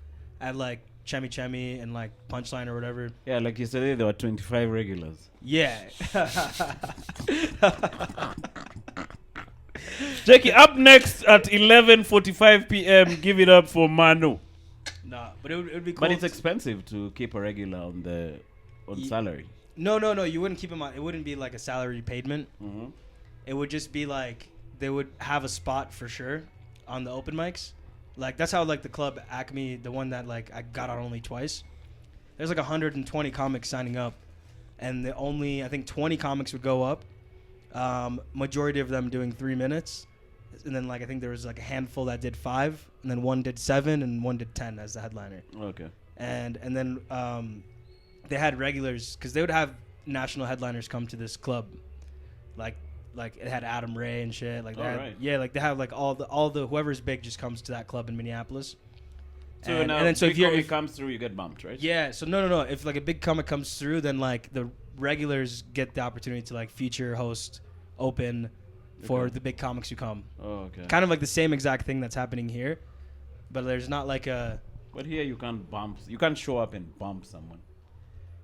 Speaker 2: at, like, Chemi Chemi and, like, Punchline or whatever.
Speaker 1: Yeah, like yesterday there were 25 regulars.
Speaker 2: Yeah.
Speaker 1: Jackie, up next at 11:45 p.m. Give it up for Manu.
Speaker 2: Nah, but it would be cool.
Speaker 1: But it's expensive to keep a regular on salary.
Speaker 2: No. You wouldn't keep them on. It wouldn't be like a salary payment.
Speaker 1: Mm-hmm.
Speaker 2: It would just be like they would have a spot for sure on the open mics. Like that's how like the club Acme, the one that like I got on only twice. There's like 120 comics signing up, and the only I think 20 comics would go up. Majority of them doing 3 minutes, and then like I think there was like a handful that did 5, and then one did 7, and one did 10 as the headliner.
Speaker 1: Okay.
Speaker 2: And then they had regulars because they would have national headliners come to this club, like it had Adam Ray and shit. Like that.
Speaker 1: Right.
Speaker 2: Yeah, like they have like all the whoever's big just comes to that club in Minneapolis.
Speaker 1: So
Speaker 2: and
Speaker 1: now
Speaker 2: then so if
Speaker 1: it comes through, you get bumped, right?
Speaker 2: yeah, so no. If like a big comic comes through, then like the regulars get the opportunity to like feature, host, open for the big comics who come.
Speaker 1: Oh, okay.
Speaker 2: Kind of like the same exact thing that's happening here, but there's not like a.
Speaker 1: But here you can't bump. You can't show up and bump someone.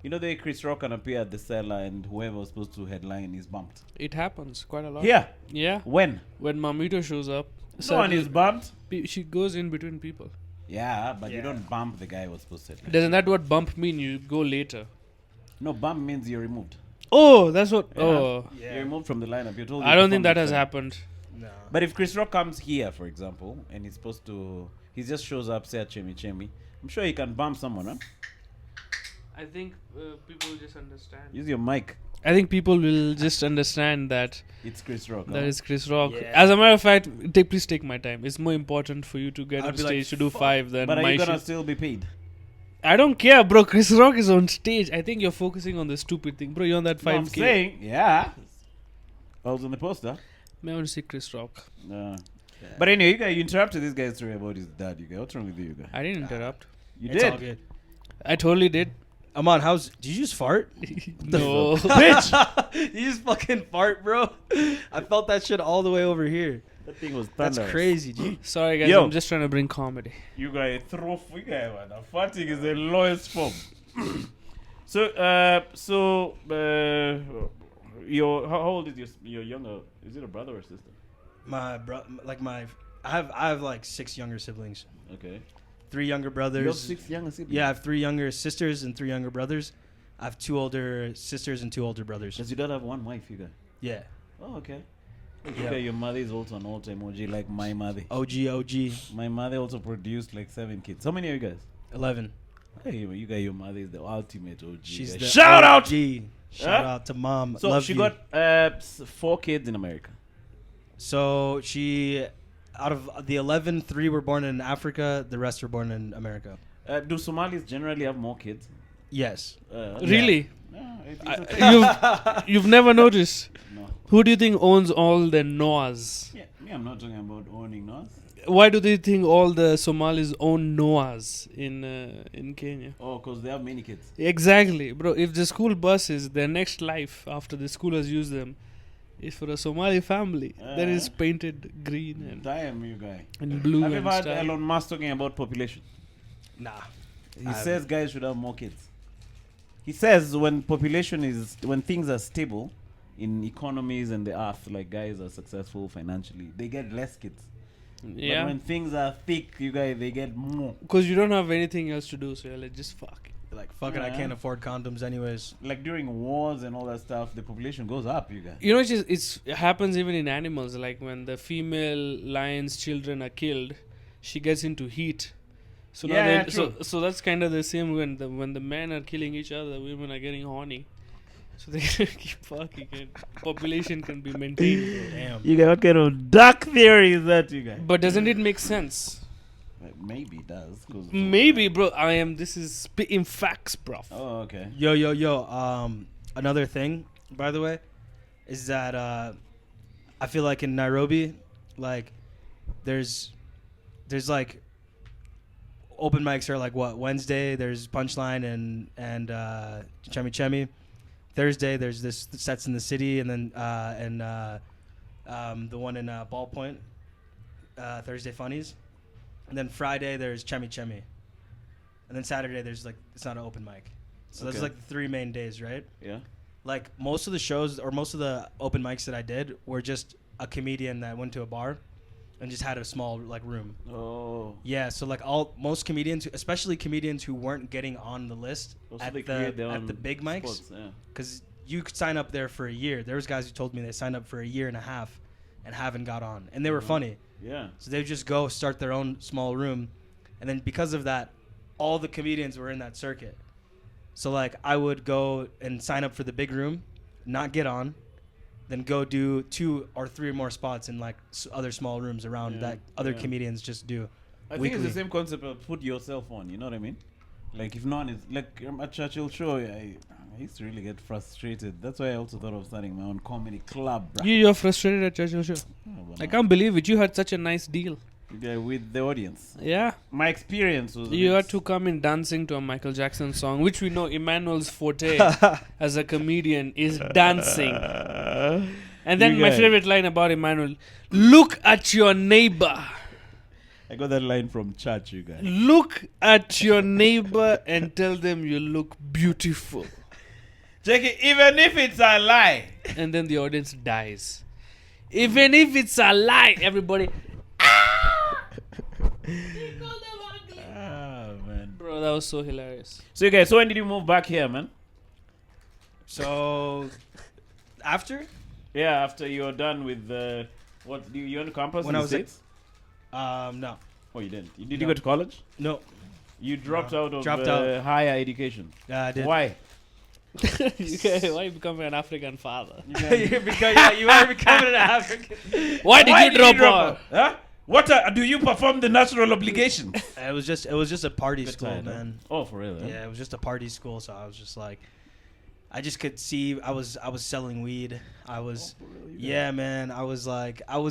Speaker 1: You know, Chris Rock can appear at the cellar and whoever was supposed to headline is bumped.
Speaker 3: It happens quite a lot.
Speaker 1: Here?
Speaker 3: Yeah.
Speaker 1: When?
Speaker 3: When Mamito shows up,
Speaker 1: No one is bumped.
Speaker 3: she goes in between people.
Speaker 1: Yeah, but you
Speaker 2: Yeah.
Speaker 1: don't bump the guy who was supposed to headline.
Speaker 3: Doesn't that what bump mean? You go later.
Speaker 1: No, bump means you're removed.
Speaker 3: Oh, that's what.
Speaker 1: Yeah.
Speaker 3: Oh,
Speaker 2: Yeah.
Speaker 1: You're removed from the lineup. You're told
Speaker 3: I
Speaker 1: you
Speaker 3: don't think
Speaker 1: performed
Speaker 3: that has
Speaker 1: at
Speaker 3: happened.
Speaker 2: No.
Speaker 1: But if Chris Rock comes here, for example, and he's supposed to, he just shows up, say, Chemi Chemi, I'm sure he can bump someone, huh?
Speaker 3: I think people just understand.
Speaker 1: Use your mic.
Speaker 3: I think people will just understand that
Speaker 1: It's Chris Rock.
Speaker 3: that
Speaker 1: huh?
Speaker 3: is Chris Rock.
Speaker 2: Yeah.
Speaker 3: As a matter of fact, please take my time. It's more important for you to get
Speaker 2: I'd
Speaker 3: on
Speaker 2: be like,
Speaker 3: stage to do
Speaker 2: fuck.
Speaker 3: 5 than
Speaker 1: But are
Speaker 3: my
Speaker 1: you gonna
Speaker 3: shit.
Speaker 1: still be paid?
Speaker 3: I don't care, bro. Chris Rock is on stage. I think you're focusing on the stupid thing, bro. You're on that 5K.
Speaker 1: No, I'm saying, yeah. I was on the poster.
Speaker 3: I want to see Chris Rock.
Speaker 1: But anyway, you interrupted this guy's story about his dad. You guy, what's wrong with you guy?
Speaker 3: I didn't interrupt.
Speaker 1: You
Speaker 2: It's all
Speaker 1: did.
Speaker 2: good.
Speaker 3: I totally did.
Speaker 2: Aman, did you just fart?
Speaker 3: No.
Speaker 1: Bitch!
Speaker 2: You just fucking fart, bro. I felt that shit all the way over here.
Speaker 1: That thing was
Speaker 2: That's
Speaker 1: thunderous.
Speaker 2: crazy, G.
Speaker 3: Sorry, guys.
Speaker 1: Yo.
Speaker 3: I'm just trying to bring comedy.
Speaker 1: You guys throw you guy, man. Farting is the lowest form. How old is your younger? Is it a brother or sister?
Speaker 2: I have like 6 younger siblings.
Speaker 1: Okay.
Speaker 2: 3 younger
Speaker 1: You have
Speaker 2: brothers.
Speaker 1: 6 younger siblings.
Speaker 2: Yeah, I have 3 younger sisters and 3 younger brothers. I have 2 older sisters and 2 older brothers.
Speaker 1: Does your dad have one wife, you guys?
Speaker 2: Yeah.
Speaker 1: Oh, okay.
Speaker 2: Yeah.
Speaker 1: Okay, your mother is also an all-time OG like my mother.
Speaker 2: OG.
Speaker 1: My mother also produced like 7 kids. How many are you guys?
Speaker 2: 11.
Speaker 1: Hey, you guys, your mother is the ultimate OG.
Speaker 2: She's
Speaker 1: guys.
Speaker 2: the
Speaker 1: Shout out!
Speaker 2: OG. Shout
Speaker 1: Huh?
Speaker 2: out to mom.
Speaker 1: So
Speaker 2: Love
Speaker 1: she
Speaker 2: you.
Speaker 1: got 4 kids in America.
Speaker 2: So she, out of the 11, 3 were born in Africa. The rest were born in America.
Speaker 1: Do Somalis generally have more kids?
Speaker 2: Yes.
Speaker 3: Really?
Speaker 1: No, it's a thing.
Speaker 3: You've never noticed?
Speaker 1: No.
Speaker 3: Who do you think owns all the Noahs?
Speaker 1: Yeah, me, I'm not talking about owning North.
Speaker 3: Why do they think all the Somalis own Noahs in Kenya?
Speaker 1: Oh, because they have many kids.
Speaker 3: Exactly, bro. If the school buses, their next life after the school has used them is for a Somali family that is painted green
Speaker 1: Damn, you guy.
Speaker 3: and blue
Speaker 1: Have you
Speaker 3: and
Speaker 1: ever heard
Speaker 3: stuff.
Speaker 1: Elon Musk talking about population?
Speaker 2: Nah.
Speaker 1: He says guys should have more kids. He says when things are stable in economies and the earth, like guys are successful financially, they get less kids. But
Speaker 3: Yeah,
Speaker 1: when things are thick, you guys, they get more.
Speaker 3: because you don't have anything else to do, so you're like, just fuck it.
Speaker 2: Like, fuck it, I can't afford condoms anyways.
Speaker 1: Like during wars and all that stuff, the population goes up, you guys.
Speaker 3: You know, it happens even in animals. Like when the female lion's children are killed, she gets into heat. So so that's kind of the same when the men are killing each other, women are getting horny. So they keep fucking and population can be maintained.
Speaker 2: Damn.
Speaker 1: You guys, what kind of dark theory is that, you guys?
Speaker 3: But doesn't it make sense?
Speaker 1: Maybe it does.
Speaker 3: Maybe, bro. This is spitting facts, bro.
Speaker 1: Oh, okay.
Speaker 2: Yo. Another thing, by the way, is that I feel like in Nairobi, like, there's like open mics are like what Wednesday. There's Punchline and Chemi Chemi. Thursday there's this sets in the city, and then the one in Ballpoint. Thursday Funnies. And then Friday there's Chemi Chemi. And then Saturday there's like, it's not an open mic. So that's like the 3 main days, right?
Speaker 1: Yeah.
Speaker 2: Like most of the shows or most of the open mics that I did were just a comedian that went to a bar and just had a small like room.
Speaker 1: Oh.
Speaker 2: Yeah, so like most comedians, especially comedians who weren't getting on the list at the big mics, because you could sign up there for a year. There was guys who told me they signed up for a year and a half and haven't got on, and they were funny.
Speaker 1: Yeah.
Speaker 2: So they just go start their own small room, and then because of that, all the comedians were in that circuit. So like I would go and sign up for the big room, not get on, then go do 2 or 3 more spots in like other small rooms around that other comedians just do.
Speaker 1: I think it's the same concept of put yourself on. You know what I mean? Like if no one is like at Churchill show, I used to really get frustrated. That's why I also thought of starting my own comedy club.
Speaker 3: You're frustrated at Churchill show. I can't believe it. You had such a nice deal.
Speaker 1: Yeah, with the audience.
Speaker 3: Yeah.
Speaker 1: My experience was...
Speaker 3: You had to come in dancing to a Michael Jackson song, which we know Emmanuel's forte as a comedian is dancing. And then my favorite line about Emmanuel, look at your neighbor.
Speaker 1: I got that line from church, you guys.
Speaker 3: Look at your neighbor and tell them you look beautiful.
Speaker 1: Check it, even if it's a lie.
Speaker 3: And then the audience dies. Even if it's a lie, everybody...
Speaker 1: Man.
Speaker 3: Bro, that was so hilarious.
Speaker 1: So you guys, so when did you move back here, man?
Speaker 2: So after?
Speaker 1: Yeah, after you were done with the... What, you on campus
Speaker 2: When
Speaker 1: in
Speaker 2: I
Speaker 1: the
Speaker 2: was
Speaker 1: States?
Speaker 2: No.
Speaker 1: Oh, you didn't? Did you go to college?
Speaker 2: No.
Speaker 1: You dropped out of
Speaker 2: out.
Speaker 1: higher education.
Speaker 2: Yeah, I did.
Speaker 1: Why?
Speaker 3: Why you becoming an African father?
Speaker 2: you are becoming an African.
Speaker 3: Why did you drop out?
Speaker 1: Huh? What do you perform the natural obligation?
Speaker 2: It was just a party school,
Speaker 1: time,
Speaker 2: man.
Speaker 1: Oh, for real?
Speaker 2: Yeah, it was just a party school, so I was just like, I just could see I was selling weed. I was, yeah, man. I was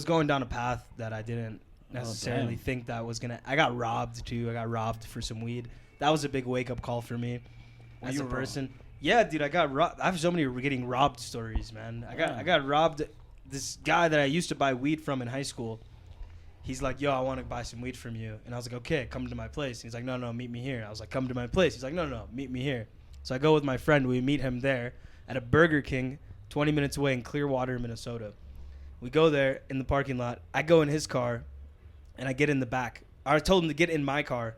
Speaker 2: going down a path that I didn't necessarily think that was gonna. I got robbed too. I got robbed for some weed. That was a big wake up call for me as a person. Wrong? Yeah, dude, I got robbed. I have so many getting robbed stories, man. I got robbed. This guy that I used to buy weed from in high school, he's like, yo, I want to buy some weed from you. And I was like, okay, come to my place. He's like, no, meet me here. I was like, come to my place. He's like, no, meet me here. So I go with my friend. We meet him there at a Burger King 20 minutes away in Clearwater, Minnesota. We go there in the parking lot. I go in his car, and I get in the back. I told him to get in my car,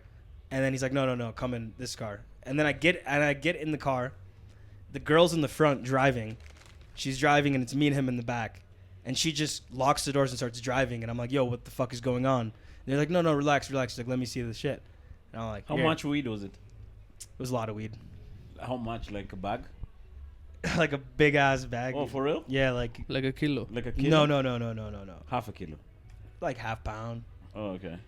Speaker 2: and then he's like, no, come in this car. And then I get in the car. The girl's in the front driving. She's driving, and it's me and him in the back. And she just locks the doors and starts driving. And I'm like, yo, what the fuck is going on? And they're like, no, relax. She's like, let me see the shit. And I'm like,
Speaker 1: how much weed was it?
Speaker 2: It was a lot of weed.
Speaker 1: How much? Like a bag?
Speaker 2: Like a big ass bag.
Speaker 1: Oh, for real?
Speaker 2: Yeah, like
Speaker 3: a kilo.
Speaker 1: Like a kilo?
Speaker 2: No.
Speaker 1: Half a kilo.
Speaker 2: Like half pound.
Speaker 1: Oh, okay.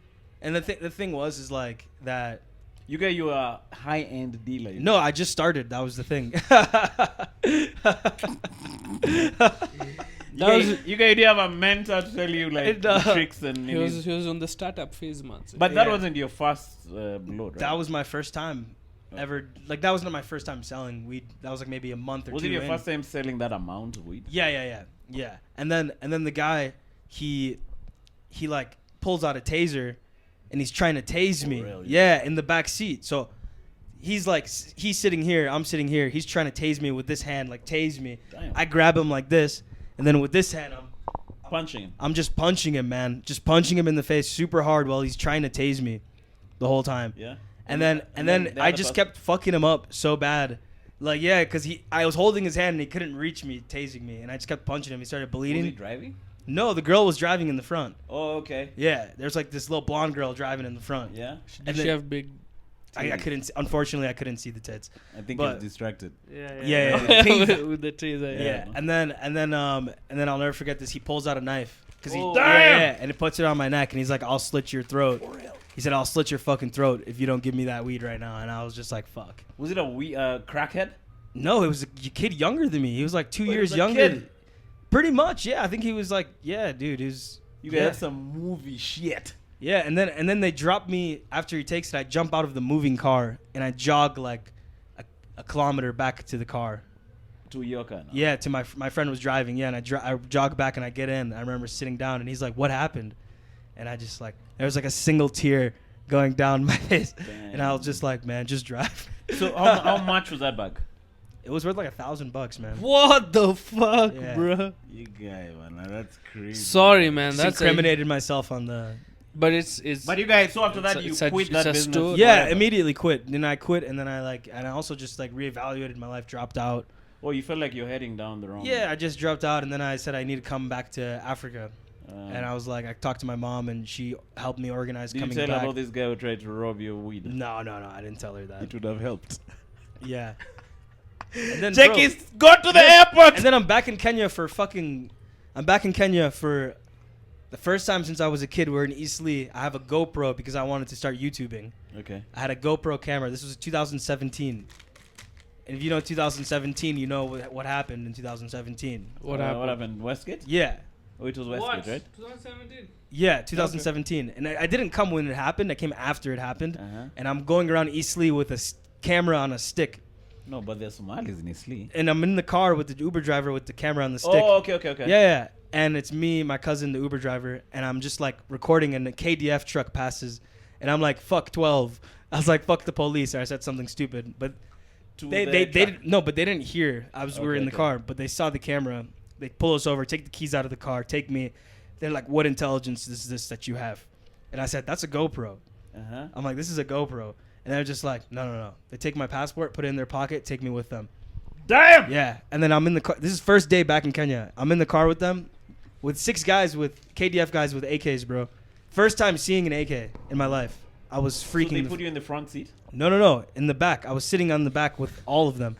Speaker 2: And the thing is like that.
Speaker 1: You got you a high end dealer.
Speaker 2: No, I just started. That was the thing.
Speaker 1: You guys have a mentor to tell you like tricks and.
Speaker 3: He was on the startup phase, man.
Speaker 1: But that wasn't your first load, right?
Speaker 2: That was my first time ever. Like that was not my first time selling weed. That was like maybe a month or 2
Speaker 1: Was it your first time selling that amount of weed?
Speaker 2: Yeah. And then the guy, he like pulls out a taser, and he's trying to tase me.
Speaker 1: Really?
Speaker 2: Yeah, in the back seat. So he's sitting here, I'm sitting here. He's trying to tase me with this hand, like tase me.
Speaker 1: Damn.
Speaker 2: I grab him like this, and then with this hand,
Speaker 1: punching him.
Speaker 2: I'm just punching him, man. Just punching him in the face super hard while he's trying to tase me the whole time.
Speaker 1: Yeah.
Speaker 2: And then
Speaker 1: the
Speaker 2: I
Speaker 1: other
Speaker 2: just
Speaker 1: person-
Speaker 2: kept fucking him up so bad. Like, yeah, because I was holding his hand and he couldn't reach me, tasing me. And I just kept punching him. He started
Speaker 1: Was
Speaker 2: bleeding.
Speaker 1: he driving?
Speaker 2: No, the girl was driving in the front.
Speaker 1: Oh, okay.
Speaker 2: Yeah, there's like this little blonde girl driving in the front.
Speaker 1: Yeah.
Speaker 3: Did
Speaker 2: And
Speaker 3: she
Speaker 2: then-
Speaker 3: have big?
Speaker 2: I couldn't. Unfortunately, I couldn't see the tits.
Speaker 1: I think
Speaker 2: But-
Speaker 1: he was distracted.
Speaker 2: Yeah.
Speaker 3: with the taser.
Speaker 2: Yeah, and then I'll never forget this. He pulls out a knife because
Speaker 1: Oh.
Speaker 2: and he puts it on my neck and he's like, "I'll slit your throat." He said, "I'll slit your fucking throat if you don't give me that weed right now." And I was just like, "Fuck."
Speaker 1: Was it a crackhead?
Speaker 2: No, it was a kid younger than me. He was like 2
Speaker 1: Oh, he
Speaker 2: years
Speaker 1: was a
Speaker 2: younger.
Speaker 1: kid?
Speaker 2: Pretty much, yeah. I think he was like, yeah, dude. He was.
Speaker 1: You
Speaker 2: yeah.
Speaker 1: got some movie shit.
Speaker 2: Yeah, and then they drop me after he takes it. I jump out of the moving car and I jog like a kilometer back to the car.
Speaker 1: To your car now.
Speaker 2: Yeah, to my friend was driving. Yeah, and I jog back and I get in. I remember sitting down and he's like, "What happened?" And I just like there was like a single tear going down my face, and I was just like, "Man, just drive."
Speaker 1: So how much was that bag?
Speaker 2: It was worth like $1,000, man.
Speaker 3: What the fuck,
Speaker 2: Yeah.
Speaker 3: bro?
Speaker 1: You guy, man, that's crazy.
Speaker 3: Sorry, man.
Speaker 2: Just
Speaker 3: That's
Speaker 2: incriminated myself on the.
Speaker 3: but it's.
Speaker 1: But you guys, so after that,
Speaker 3: It's
Speaker 1: you
Speaker 3: a-
Speaker 1: quit
Speaker 3: it's
Speaker 1: that
Speaker 3: a
Speaker 1: business.
Speaker 3: story.
Speaker 2: Yeah,
Speaker 1: Whatever.
Speaker 2: immediately quit. Then I quit, and then I also just like reevaluated my life, dropped out.
Speaker 1: Oh, you felt like you're heading down the wrong.
Speaker 2: Yeah, I just dropped out, and then I said I need to come back to Africa,
Speaker 1: Uh,
Speaker 2: and I was like, I talked to my mom, and she helped me organize
Speaker 1: Did you
Speaker 2: coming
Speaker 1: tell
Speaker 2: back.
Speaker 1: about this guy who tried to rob your weed?
Speaker 2: No, I didn't tell her that.
Speaker 1: It would have helped.
Speaker 2: Yeah. And then,
Speaker 1: Check
Speaker 2: bro,
Speaker 1: is go to the airport.
Speaker 2: and then I'm back in Kenya for the first time since I was a kid. We're in Eastleigh. I have a GoPro because I wanted to start YouTubing.
Speaker 1: Okay.
Speaker 2: I had a GoPro camera. This was 2017. And if you know 2017, you know what happened in 2017.
Speaker 3: What
Speaker 1: What
Speaker 3: happened?
Speaker 1: happened? Westgate?
Speaker 2: Yeah.
Speaker 1: Oh, it was Westgate, right?
Speaker 3: 2017.
Speaker 2: Yeah, 2017. And I didn't come when it happened. I came after it happened.
Speaker 1: Uh-huh.
Speaker 2: And I'm going around Eastleigh with a camera on a stick.
Speaker 1: No, but there's Somalis in Eastleigh.
Speaker 2: And I'm in the car with the Uber driver with the camera on the stick.
Speaker 1: Oh, okay.
Speaker 2: Yeah. And it's me, my cousin, the Uber driver, and I'm just like recording, and the KDF truck passes, and I'm like, "Fuck 12." I was like, "Fuck the police," or I said something stupid, but they didn't hear. We were in the
Speaker 1: Okay.
Speaker 2: car, but they saw the camera. They pull us over, take the keys out of the car, take me. They're like, "What intelligence is this that you have?" And I said, "That's a GoPro."
Speaker 1: Uh-huh.
Speaker 2: I'm like, "This is a GoPro," and they're just like, "No." They take my passport, put it in their pocket, take me with them.
Speaker 1: Damn!
Speaker 2: Yeah, and then I'm in the car. This is first day back in Kenya. I'm in the car with them, with 6 guys with KDF guys with AKs, bro. First time seeing an AK in my life. I was
Speaker 1: So
Speaker 2: freaking.
Speaker 1: they put you in the front seat?
Speaker 2: No, in the back. I was sitting on the back with all of them.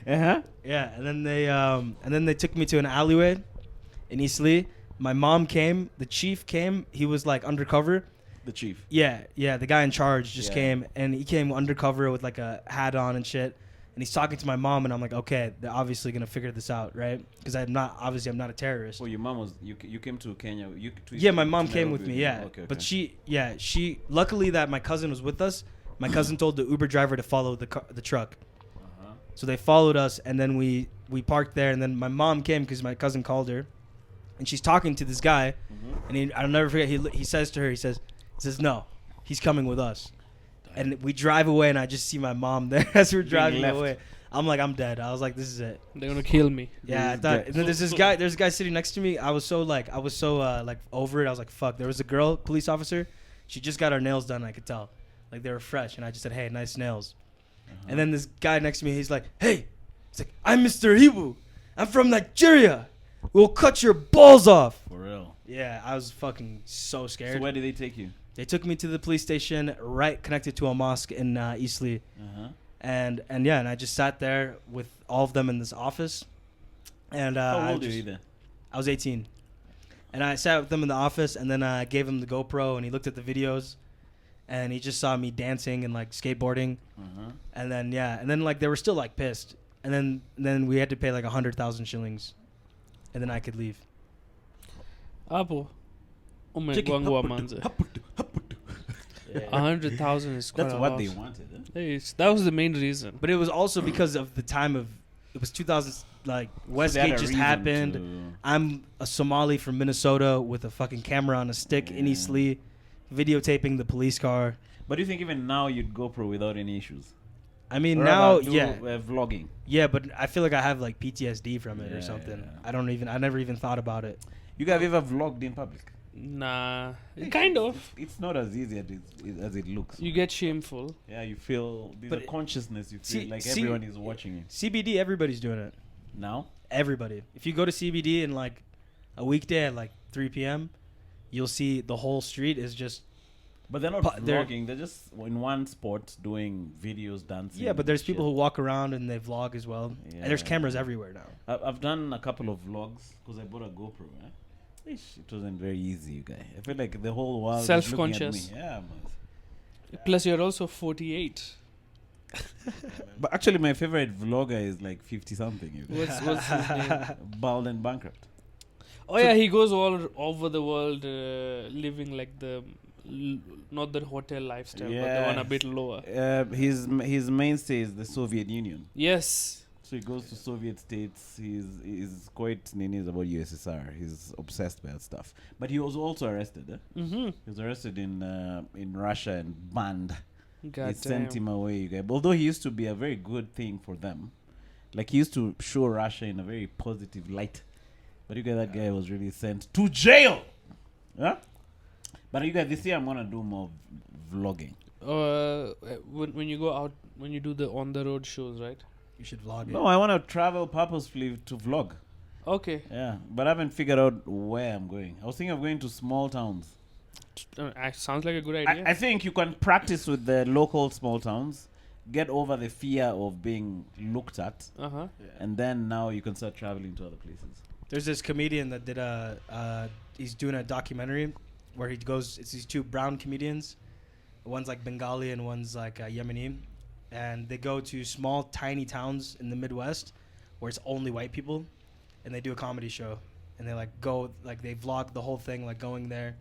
Speaker 1: Uh-huh.
Speaker 2: Yeah, and then they took me to an alleyway in Eastleigh. My mom came. The chief came. He was like undercover.
Speaker 1: The chief.
Speaker 2: Yeah, the guy in charge just
Speaker 1: Yeah.
Speaker 2: came, and he came undercover with like a hat on and shit. And he's talking to my mom, and I'm like, okay, they're obviously gonna figure this out, right? Because I'm not a terrorist.
Speaker 1: Well, your mom was, you came to Kenya.
Speaker 2: Yeah, my mom
Speaker 1: to
Speaker 2: came
Speaker 1: Nairobi
Speaker 2: with me. Yeah,
Speaker 1: Okay.
Speaker 2: but she luckily that my cousin was with us. My cousin told the Uber driver to follow the truck,
Speaker 1: Uh-huh.
Speaker 2: so they followed us, and then we parked there, and then my mom came because my cousin called her, and she's talking to this guy,
Speaker 1: Mhm.
Speaker 2: and I'll never forget. He says to her, he says, no, he's coming with us. And we drive away, and I just see my mom there as we're driving
Speaker 1: left.
Speaker 2: away. I'm like, I'm dead. I was like, this is it.
Speaker 3: They're gonna kill me.
Speaker 2: Yeah, I
Speaker 1: This
Speaker 2: thought.
Speaker 1: guy-
Speaker 2: And then there's this guy. There's a guy sitting next to me. I was so like over it. I was like, fuck. There was a girl, police officer. She just got her nails done. I could tell, like they were fresh. And I just said, hey, nice nails.
Speaker 1: Uh-huh.
Speaker 2: And then this guy next to me, he's like, hey, he's like, I'm Mr. Hibu. I'm from Nigeria. We'll cut your balls off.
Speaker 1: For real.
Speaker 2: Yeah, I was fucking so scared.
Speaker 1: So where did they take you?
Speaker 2: They took me to the police station right connected to a mosque in Eastleigh.
Speaker 1: Uh-huh.
Speaker 2: And I just sat there with all of them in this office. And
Speaker 1: How old were you then?
Speaker 2: I was 18. And I sat with them in the office, and then I gave him the GoPro, and he looked at the videos, and he just saw me dancing and like skateboarding.
Speaker 1: Uh-huh.
Speaker 2: And then like they were still like pissed. And then we had to pay like 100,000 shillings, and then I could leave.
Speaker 3: Apo. Umengwangu wa manze. 100,000 is quite
Speaker 1: That's
Speaker 3: a
Speaker 1: what
Speaker 3: lot.
Speaker 1: they wanted. Huh?
Speaker 3: That was the main reason.
Speaker 2: But it was also because of the time of it was 2000, like Westgate just happened. I'm a Somali from Minnesota with a fucking camera on a stick in
Speaker 1: Yeah.
Speaker 2: Eastleigh, videotaping the police car.
Speaker 1: But do you think even now you'd GoPro without any issues?
Speaker 2: I mean,
Speaker 1: Or
Speaker 2: now,
Speaker 1: about do, vlogging.
Speaker 2: yeah, but I feel like I have like PTSD from it
Speaker 1: Yeah,
Speaker 2: or something.
Speaker 1: yeah.
Speaker 2: I never even thought about it.
Speaker 1: You guys ever vlogged in public?
Speaker 3: Nah, kind of.
Speaker 1: It's not as easy as it looks.
Speaker 3: You get shameful.
Speaker 1: Yeah, you feel there's
Speaker 2: But
Speaker 1: a consciousness. You feel like
Speaker 2: see-
Speaker 1: everyone is watching you
Speaker 2: CBD, everybody's doing it.
Speaker 1: now.
Speaker 2: Everybody. If you go to CBD in like a weekday at like 3 p.m., you'll see the whole street is just.
Speaker 1: But they're not
Speaker 2: They're-
Speaker 1: vlogging. They're just in one spot doing videos, dancing.
Speaker 2: Yeah, but there's
Speaker 1: shit.
Speaker 2: people who walk around and they vlog as well.
Speaker 1: Yeah.
Speaker 2: And there's cameras everywhere now.
Speaker 1: I've done a couple of vlogs because I bought a GoPro. It wasn't very easy, you guys. I feel like the whole world is looking at
Speaker 3: Self-conscious.
Speaker 1: me. Yeah, man.
Speaker 3: Plus, you're also 48.
Speaker 1: But actually, my favorite vlogger is like 50 something. You guys.
Speaker 3: What's his name?
Speaker 1: Bald and bankrupt.
Speaker 3: Oh yeah, he goes all over the world, living like not the hotel lifestyle, but the one a bit lower.
Speaker 1: His mainstay is the Soviet Union.
Speaker 3: Yes.
Speaker 1: So he goes to Soviet states. He's quite nini about USSR. He's obsessed by that stuff. But he was also arrested.
Speaker 3: Mm-hmm.
Speaker 1: He was arrested in Russia and banned.
Speaker 3: God
Speaker 1: They sent
Speaker 3: damn.
Speaker 1: him away, you guys. Although he used to be a very good thing for them. Like he used to show Russia in a very positive light. But you guys, that guy was really sent to jail. Huh? But you guys, this year I'm gonna do more vlogging.
Speaker 3: When you go out, when you do the on the road shows, right?
Speaker 2: You should vlog
Speaker 1: No, I wanna travel purposefully to vlog.
Speaker 3: Okay.
Speaker 1: Yeah, but I haven't figured out where I'm going. I was thinking of going to small towns.
Speaker 3: Sounds like a good idea.
Speaker 1: I think you can practice with the local small towns, get over the fear of being looked at,
Speaker 3: Uh-huh.
Speaker 1: and then now you can start traveling to other places.
Speaker 2: There's this comedian that did he's doing a documentary where he goes, it's these two brown comedians. One's like Bengali and one's like Yemeni. And they go to small, tiny towns in the Midwest where it's only white people. And they do a comedy show. And they they vlog the whole thing, like going there.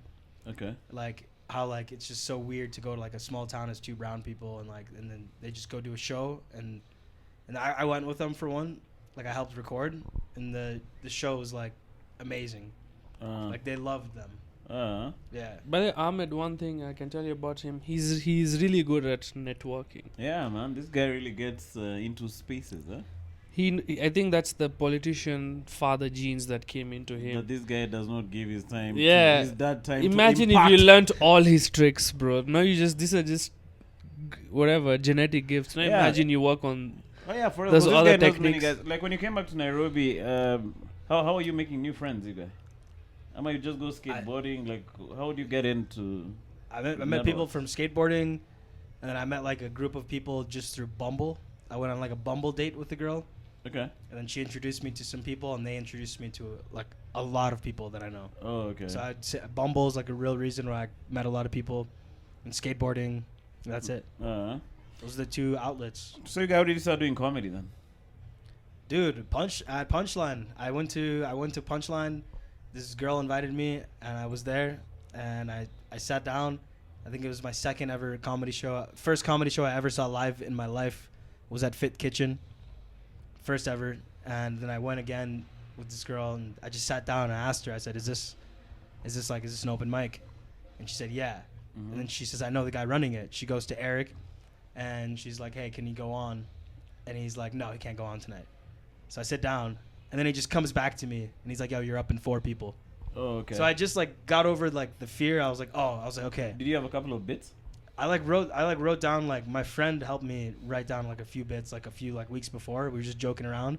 Speaker 1: Okay.
Speaker 2: Like how like it's just so weird to go to like a small town as two brown people and then they just go do a show and I went with them for one. Like I helped record and the show was like amazing. Like they loved them. Yeah.
Speaker 3: By the way, Ahmed, one thing I can tell you about him, he's really good at networking.
Speaker 1: Yeah, man, this guy really gets into spaces, huh?
Speaker 3: I think that's the politician father genes that came into him.
Speaker 1: But this guy does not give his time.
Speaker 3: Yeah.
Speaker 1: His dad time.
Speaker 3: Imagine
Speaker 1: to
Speaker 3: if you
Speaker 1: impact.
Speaker 3: learnt all his tricks, bro. Now these are just whatever genetic gifts. Now
Speaker 1: Yeah.
Speaker 3: imagine you work on.
Speaker 1: Oh yeah, for real.
Speaker 3: There's
Speaker 1: 'cause this
Speaker 3: other
Speaker 1: guy knows many
Speaker 3: techniques.
Speaker 1: guys. Like when you came back to Nairobi, how are you making new friends, you guys? How about you just go skateboarding? Like, how would you get into?
Speaker 2: I met people from skateboarding and then I met like a group of people just through Bumble. I went on like a Bumble date with the girl.
Speaker 1: Okay.
Speaker 2: And then she introduced me to some people, and they introduced me to like a lot of people that I know.
Speaker 1: Oh, okay.
Speaker 2: So I'd say Bumble is like a real reason why I met a lot of people, and skateboarding. That's it. Those are the two outlets.
Speaker 1: So you guys, how did you start doing comedy then?
Speaker 2: Dude, Punchline. I went to Punchline. This girl invited me, and I was there, and I sat down. I think it was my second ever comedy show. First comedy show I ever saw live in my life was at Fit Kitchen. First ever. And then I went again with this girl, and I just sat down and I asked her, I said, is this an open mic? And she said, yeah.
Speaker 1: Mm-hmm.
Speaker 2: And then she says, I know the guy running it. She goes to Eric, and she's like, hey, can he go on? And he's like, no, he can't go on tonight. So I sit down, and then he just comes back to me, and he's like, yo, you're up in 4 people.
Speaker 1: Oh, okay.
Speaker 2: So I just like got over like the fear. I was like, okay.
Speaker 1: Did you have a couple of bits?
Speaker 2: I wrote down, like, my friend helped me write down like a few bits, like a few like weeks before. We were just joking around.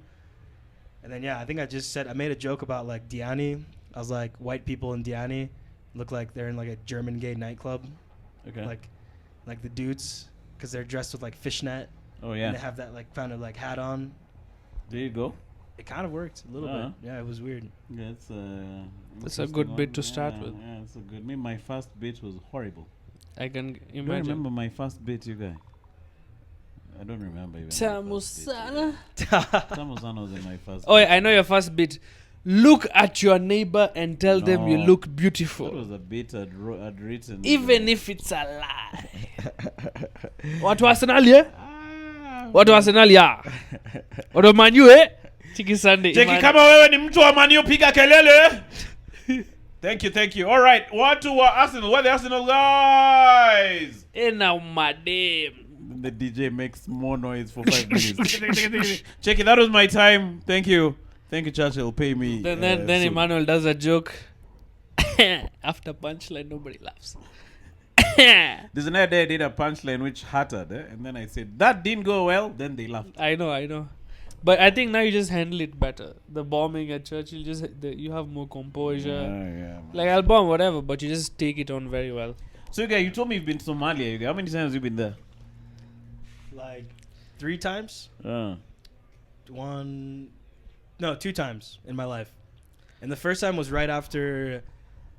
Speaker 2: And then I think I made a joke about like Diani. I was like, white people in Diani look like they're in like a German gay nightclub.
Speaker 1: Okay.
Speaker 2: Like the dudes, because they're dressed with like fishnet.
Speaker 1: Oh yeah.
Speaker 2: And they have that like kind of like hat on.
Speaker 1: There you go.
Speaker 2: It kind of worked a little
Speaker 1: Uh-huh.
Speaker 2: bit. Yeah, it was weird.
Speaker 1: Yeah,
Speaker 3: That's a good bit to start with.
Speaker 1: Yeah, it's a good. Me, my first bit was horrible.
Speaker 3: I can
Speaker 1: I don't
Speaker 3: imagine.
Speaker 1: remember my first bit, you guys. I don't remember even.
Speaker 3: Tamusana.
Speaker 1: Tamusana was in my first.
Speaker 3: Oh, yeah, I know your first bit. Look at your neighbor and tell them you
Speaker 1: No.
Speaker 3: look
Speaker 1: That
Speaker 3: beautiful.
Speaker 1: was a bit I'd written.
Speaker 3: Even if it's a lie. Watu wa Arsenal, yeah? Watu wa Arsenal, yeah? Watu wa Man U, eh? Chiki Sunday.
Speaker 1: Jeki,
Speaker 3: Imani.
Speaker 1: kama wewe ni mtu wa Man U, piga kelele. Thank you. All right, watu wa Arsenal, where the Arsenal guys?
Speaker 3: Now, madam.
Speaker 1: The DJ makes more noise for 5 minutes. Check it. That was my time. Thank you, Churchill. Pay me.
Speaker 3: Then
Speaker 1: soon.
Speaker 3: Emmanuel does a joke. After punchline, nobody laughs.
Speaker 1: There's another day I did a punchline which hurted, and then I said that didn't go well. Then they laughed.
Speaker 3: I know. But I think now you just handle it better. The bombing at church, you have more composure.
Speaker 1: Yeah,
Speaker 3: Like I'll bomb whatever, but you just take it on very well.
Speaker 1: So you guys, you told me you've been to Somalia. You guys. How many times have you been there?
Speaker 2: Like 3 times. 2 times in my life, and the first time was right after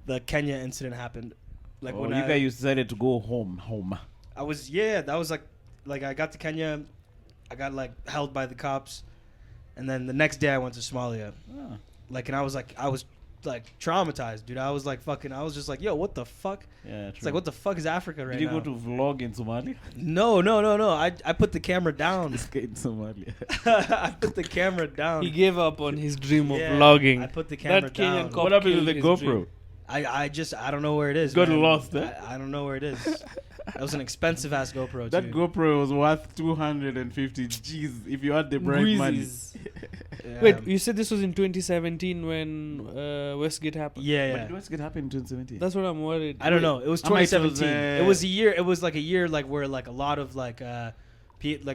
Speaker 2: the Kenya incident happened. Like when
Speaker 1: you guys decided to go home.
Speaker 2: I was that was like I got to Kenya, I got like held by the cops, and then the next day I went to Somalia. Like, and I was like traumatized, dude. I was just like, yo, what the fuck?
Speaker 1: Yeah,
Speaker 2: It's like, what the fuck is Africa right now?
Speaker 1: Did you go to vlog in Somalia?
Speaker 2: No. I put the camera down.
Speaker 1: In Somalia.
Speaker 2: I put the camera down.
Speaker 3: He gave up on his dream of vlogging.
Speaker 2: I put the camera
Speaker 3: That
Speaker 2: down.
Speaker 3: Kenyan cop
Speaker 1: What happened to
Speaker 3: killed
Speaker 1: the
Speaker 3: his
Speaker 1: GoPro?
Speaker 3: dream.
Speaker 2: I don't know where it is.
Speaker 1: Got
Speaker 2: man.
Speaker 1: lost, eh?
Speaker 2: I don't know where it is. That was an expensive ass GoPro.
Speaker 1: That
Speaker 2: too.
Speaker 1: GoPro was worth 250 G's if you had the right money.
Speaker 3: Breezes.
Speaker 2: Yeah.
Speaker 3: Wait, you said this was in 2017 when Westgate happened?
Speaker 2: Yeah.
Speaker 1: When did Westgate happen in 2017?
Speaker 3: That's what I'm worried.
Speaker 2: I don't know. It was
Speaker 1: How much
Speaker 2: 2017.
Speaker 1: was,
Speaker 2: It was a year. It was like a year like where like a lot of like a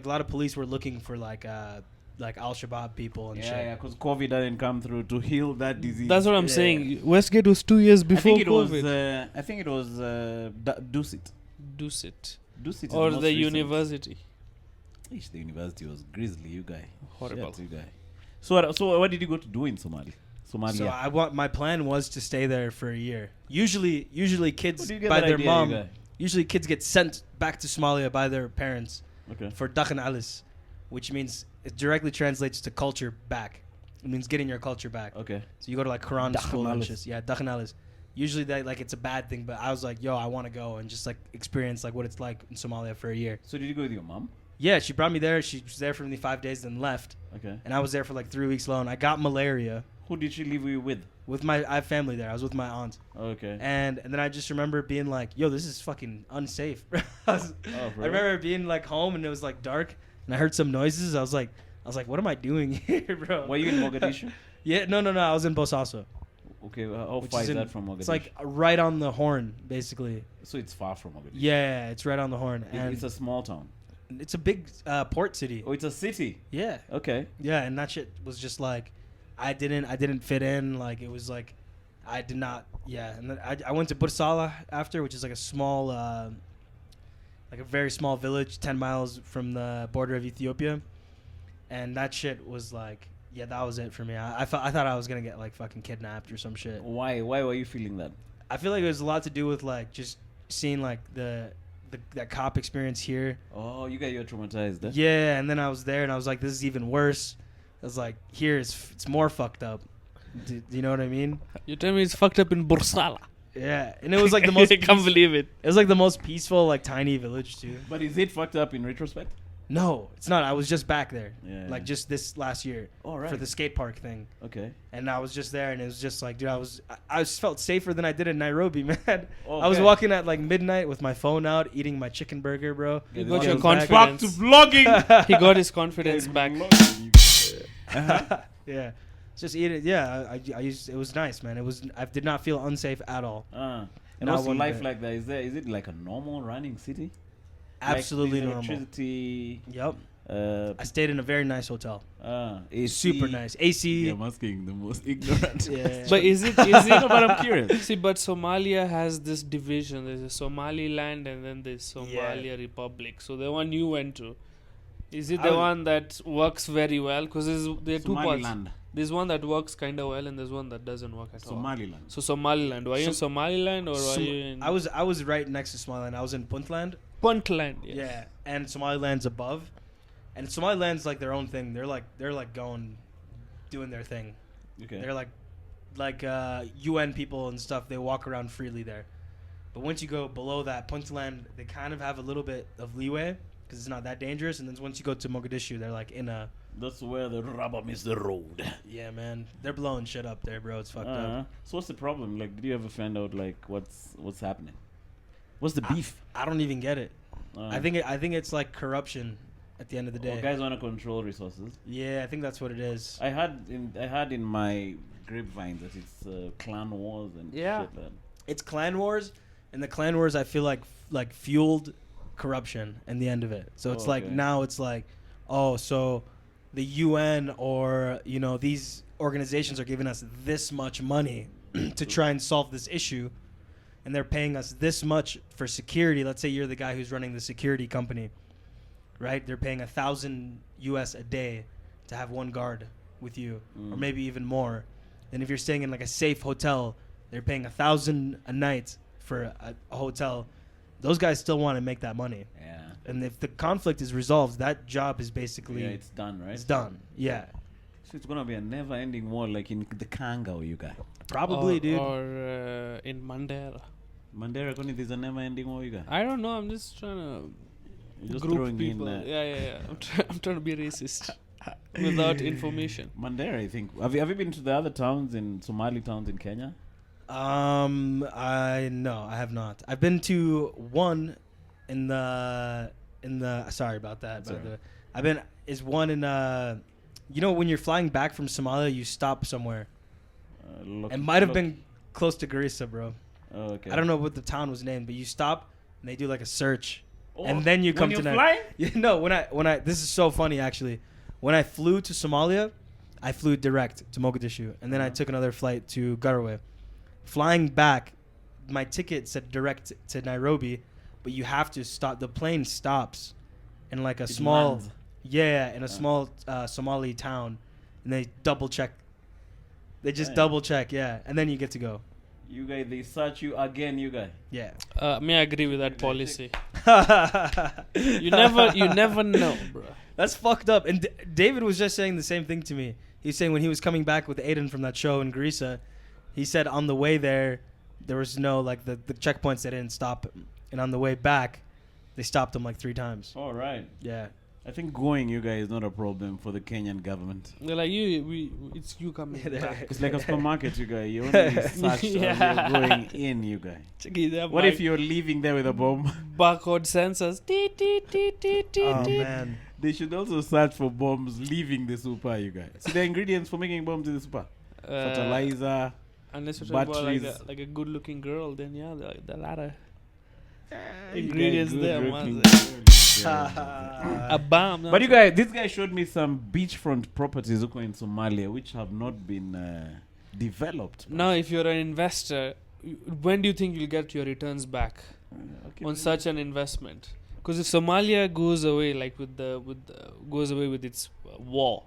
Speaker 2: lot of police were looking for like Al Shabaab people and shit.
Speaker 1: Yeah, because COVID didn't come through to heal that disease.
Speaker 3: That's what I'm
Speaker 2: Yeah.
Speaker 3: saying. Westgate was 2 years before COVID.
Speaker 1: I think it was Dusit.
Speaker 3: Dusit.
Speaker 1: Dusit is
Speaker 3: Or
Speaker 1: most
Speaker 3: the
Speaker 1: recent.
Speaker 3: university.
Speaker 1: The university was grisly, you guy.
Speaker 3: Horrible.
Speaker 1: Shit, you guy. So what did you go to do in Somalia?
Speaker 2: So my plan was to stay there for a year. Usually kids
Speaker 1: Where did you get
Speaker 2: by
Speaker 1: that
Speaker 2: their
Speaker 1: idea,
Speaker 2: mom.
Speaker 1: you guy?
Speaker 2: Usually kids get sent back to Somalia by their parents
Speaker 1: Okay.
Speaker 2: for Dakhan Alis, which means it directly translates to culture back. It means getting your culture back.
Speaker 1: Okay.
Speaker 2: So you go to like Quran school and
Speaker 1: Alis.
Speaker 2: shit. Yeah, Dakhan Alis. Usually that like it's a bad thing, but I was like, yo, I want to go and just like experience like what it's like in Somalia for a year.
Speaker 1: So did you go with your mom?
Speaker 2: Yeah, she brought me there. She was there for only 5 days, then left,
Speaker 1: Okay.
Speaker 2: and I was there for like 3 weeks alone. I got malaria
Speaker 1: Who did she live with?
Speaker 2: I have family there. I was with my aunt,
Speaker 1: Okay.
Speaker 2: and then I just remember being like, yo, this is fucking unsafe. I remember being like home and it was like dark, and I heard some noises. I was like, what am I doing here, bro?
Speaker 1: Were you in Mogadishu?
Speaker 2: Yeah, no. I was in Bosaso.
Speaker 1: Okay, how
Speaker 2: Which
Speaker 1: far
Speaker 2: is
Speaker 1: is
Speaker 2: in-
Speaker 1: that from Mogadishu?
Speaker 2: It's like right on the horn, basically.
Speaker 1: So it's far from Mogadishu.
Speaker 2: Yeah, it's right on the horn, and
Speaker 1: It's a small town.
Speaker 2: it's a big port city.
Speaker 1: Oh, it's a city.
Speaker 2: Yeah,
Speaker 1: Okay.
Speaker 2: yeah, and that shit was just like, I didn't fit in. Like it was like, I did not. Yeah, and then I went to Bursala after, which is like a small, like a very small village, 10 miles from the border of Ethiopia, and that shit was like, yeah, that was it for me. I thought I was gonna get like fucking kidnapped or some shit.
Speaker 1: Why were you feeling that?
Speaker 2: I feel like it was a lot to do with like just seeing like that cop experience here.
Speaker 1: Oh, you got traumatized. Eh?
Speaker 2: Yeah, and then I was there and I was like, this is even worse. I was like, here it's more fucked up. Do you know what I mean?
Speaker 3: You tell me it's fucked up in Bursala.
Speaker 2: Yeah, and it was like the most.
Speaker 3: I can't believe it.
Speaker 2: It was like the most peaceful, like tiny village too.
Speaker 1: But is it fucked up in retrospect?
Speaker 2: No, it's not. I was just back there,
Speaker 1: Yeah.
Speaker 2: like just this last year
Speaker 1: All right.
Speaker 2: for the skate park thing,
Speaker 1: Okay.
Speaker 2: and I was just there, and it was just like, dude, I just felt safer than I did in Nairobi, man.
Speaker 1: Okay.
Speaker 2: I was walking at like midnight with my phone out, eating my chicken burger, bro.
Speaker 3: You
Speaker 1: Yeah,
Speaker 3: got
Speaker 1: this
Speaker 3: your
Speaker 1: was
Speaker 3: confidence.
Speaker 1: back to vlogging.
Speaker 3: He got his confidence back.
Speaker 2: Yeah, just eat it. Yeah, I used. It was nice, man. I did not feel unsafe at all.
Speaker 1: And
Speaker 2: Not
Speaker 1: what's
Speaker 2: one
Speaker 1: life
Speaker 2: bit.
Speaker 1: like that? Is it like a normal running city?
Speaker 2: Absolutely
Speaker 1: like,
Speaker 2: normal.
Speaker 1: Electricity.
Speaker 2: Yep. I stayed in a very nice hotel.
Speaker 1: AC.
Speaker 2: Super nice. AC.
Speaker 1: Yeah, I'm asking the most ignorant.
Speaker 2: Yeah.
Speaker 3: But is it?
Speaker 1: No, but I'm curious.
Speaker 3: See, but Somalia has this division. There's a Somaliland and then there's Somalia Republic. So the one you went to, is it the one that works very well? Because there are two parts.
Speaker 1: Somaliland.
Speaker 3: There's one that works kind of well and there's one that doesn't work at all.
Speaker 1: Somaliland.
Speaker 3: So Somaliland. Were you in Somaliland or were you in
Speaker 2: I was right next to Somaliland. I was in Puntland.
Speaker 3: Puntland?
Speaker 2: Yeah, and Somaliland's above, and Somaliland's like their own thing. They're like doing their thing.
Speaker 1: Okay.
Speaker 2: They're like UN people and stuff. They walk around freely there. But once you go below that, Puntland, they kind of have a little bit of leeway because it's not that dangerous. And then once you go to Mogadishu, they're like in a.
Speaker 1: That's where the rubber meets the road.
Speaker 2: Yeah, man, they're blowing shit up there, bro. It's fucked up.
Speaker 1: So what's the problem? Like, did you ever find out like what's happening? What's the beef?
Speaker 2: I don't even get it. I think it's like corruption at the end of the day.
Speaker 1: Guys want to control resources.
Speaker 2: Yeah, I think that's what it is.
Speaker 1: I had in my grapevines that it's clan wars and
Speaker 3: Yeah.
Speaker 1: shit. Man.
Speaker 2: It's clan wars, and the clan wars I feel like fueled corruption in the end of it. So it's like
Speaker 1: Okay.
Speaker 2: now it's like, oh, so the UN or these organizations are giving us this much money to try and solve this issue, and they're paying us this much for security. Let's say you're the guy who's running the security company, right? They're paying $1,000 a day to have one guard with you, or maybe even more. And if you're staying in like a safe hotel, they're paying $1,000 a night for a hotel. Those guys still want to make that money.
Speaker 1: Yeah.
Speaker 2: And if the conflict is resolved, that job is basically
Speaker 1: It's done, right?
Speaker 2: it's done. Yeah,
Speaker 1: So it's gonna be a never-ending war, like in the Kanga, you guys.
Speaker 2: probably, dude.
Speaker 3: Or in Mandera.
Speaker 1: Mandera, there's a never-ending war, you guys.
Speaker 3: I don't know. I'm just trying to
Speaker 1: You're just
Speaker 3: group
Speaker 1: throwing
Speaker 3: people.
Speaker 1: in.
Speaker 3: Yeah. I'm trying to be racist without information.
Speaker 1: Mandera, I think. Have you been to the other towns Somali towns in Kenya?
Speaker 2: No, I have not. I've been to one in the sorry about that.
Speaker 1: That's
Speaker 2: But is one in when you're flying back from Somalia, you stop somewhere. It might have been close to Garissa, bro.
Speaker 1: Oh, okay.
Speaker 2: I don't know what the town was named, but you stop and they do like a search,
Speaker 1: Oh,
Speaker 2: and then you come
Speaker 1: when
Speaker 2: to
Speaker 1: you're flying?
Speaker 2: when I this is so funny actually. When I flew to Somalia, I flew direct to Mogadishu, and then I took another flight to Garowe. Flying back, my ticket said direct to Nairobi, but you have to stop. The plane stops in like a small,
Speaker 1: lands.
Speaker 2: in a small Somali town, and they double check. They just
Speaker 1: Damn.
Speaker 2: double check, and then you get to go.
Speaker 1: You guys, they search you again, you guys.
Speaker 2: Yeah.
Speaker 3: May I agree with that policy? You never know, bro.
Speaker 2: That's fucked up. And David was just saying the same thing to me. He's saying when he was coming back with Aiden from that show in Garissa, he said on the way there was no, like, the checkpoints, they didn't stop him. And on the way back, they stopped him like 3 times.
Speaker 1: All right.
Speaker 2: Yeah.
Speaker 1: I think going, you guys, is not a problem for the Kenyan government.
Speaker 3: They're like it's you coming back.
Speaker 1: It's like a supermarket, you guys. You only search
Speaker 3: Yeah.
Speaker 1: you're going in, you guys.
Speaker 3: What
Speaker 1: What if you're leaving there with a bomb?
Speaker 3: barcode sensors?
Speaker 2: Oh, man.
Speaker 1: They should also search for bombs leaving the super, you guys. See the ingredients for making bombs in the super? Fertilizer.
Speaker 3: Unless you're talking about
Speaker 1: batteries.
Speaker 3: like a good-looking girl, then yeah, the latter
Speaker 1: You
Speaker 3: ingredients
Speaker 1: guys
Speaker 3: there.
Speaker 1: good
Speaker 3: Man.
Speaker 1: looking.
Speaker 3: A bomb.
Speaker 1: But you guys, this guy showed me some beachfront properties in Somalia which have not been developed.
Speaker 3: Now, if you're an investor, when do you think you'll get your returns back
Speaker 1: Okay,
Speaker 3: on such an investment? Because if Somalia goes away, like goes away with its war,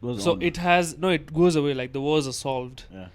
Speaker 1: goes
Speaker 3: so
Speaker 1: on.
Speaker 3: it goes away, like the wars are solved.
Speaker 1: Yeah.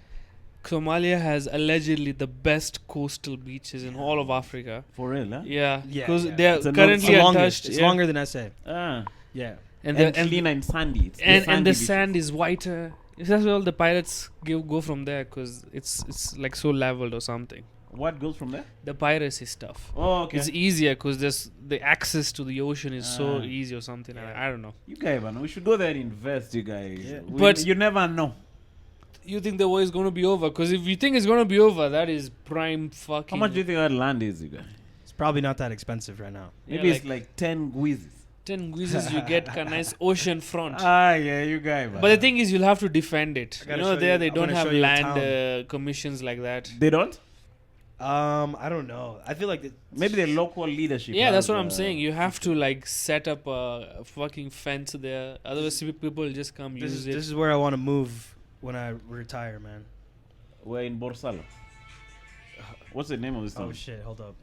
Speaker 3: Somalia has allegedly the best coastal beaches in all of Africa.
Speaker 1: For real, huh?
Speaker 3: Yeah,
Speaker 2: Yeah,
Speaker 3: because
Speaker 2: yeah.
Speaker 3: they are
Speaker 1: It's a
Speaker 3: currently
Speaker 2: It's longest.
Speaker 3: untouched.
Speaker 2: It's
Speaker 3: yeah.
Speaker 2: longer than SA.
Speaker 1: Ah.
Speaker 2: Yeah.
Speaker 3: and
Speaker 1: And,
Speaker 3: the, and,
Speaker 1: clean and sandy. It's
Speaker 3: and
Speaker 1: sandy
Speaker 3: the
Speaker 1: beaches.
Speaker 3: sand is whiter. That's why all the pirates go from there, because it's like so leveled or something.
Speaker 1: What goes from there?
Speaker 3: The piracy stuff.
Speaker 1: Oh, okay.
Speaker 3: It's easier because the access to the ocean is so
Speaker 1: Ah.
Speaker 3: easy or something. I don't know.
Speaker 1: You guys, man, we should go there and invest, you guys.
Speaker 2: Yeah.
Speaker 3: But-
Speaker 1: you never know.
Speaker 3: You think the war is going to be over? Because if you think it's going to be over, that is prime fucking.
Speaker 1: How much do you think that land is, you guys?
Speaker 2: It's probably not that expensive right now.
Speaker 3: Yeah,
Speaker 1: Maybe it's like 10 guizzes.
Speaker 3: 10 guizzes you get a nice ocean front.
Speaker 1: Yeah, you guys, man.
Speaker 3: But the thing is, you'll have to defend it.
Speaker 2: I gotta
Speaker 3: You know,
Speaker 2: show
Speaker 3: there
Speaker 2: you-
Speaker 3: they
Speaker 2: I'm
Speaker 3: don't
Speaker 2: gonna
Speaker 3: have
Speaker 2: show you the
Speaker 3: land commissions like that.
Speaker 1: They don't?
Speaker 2: I don't know. I feel like
Speaker 1: Maybe the local leadership.
Speaker 3: Yeah, that's
Speaker 1: has,
Speaker 3: what I'm saying. You have to like set up a fucking fence there. Otherwise, people will just come use it.
Speaker 2: this is where I want to move when I retire, man.
Speaker 1: We're in Borsalo. What's the name of this town?
Speaker 2: Oh shit, hold up.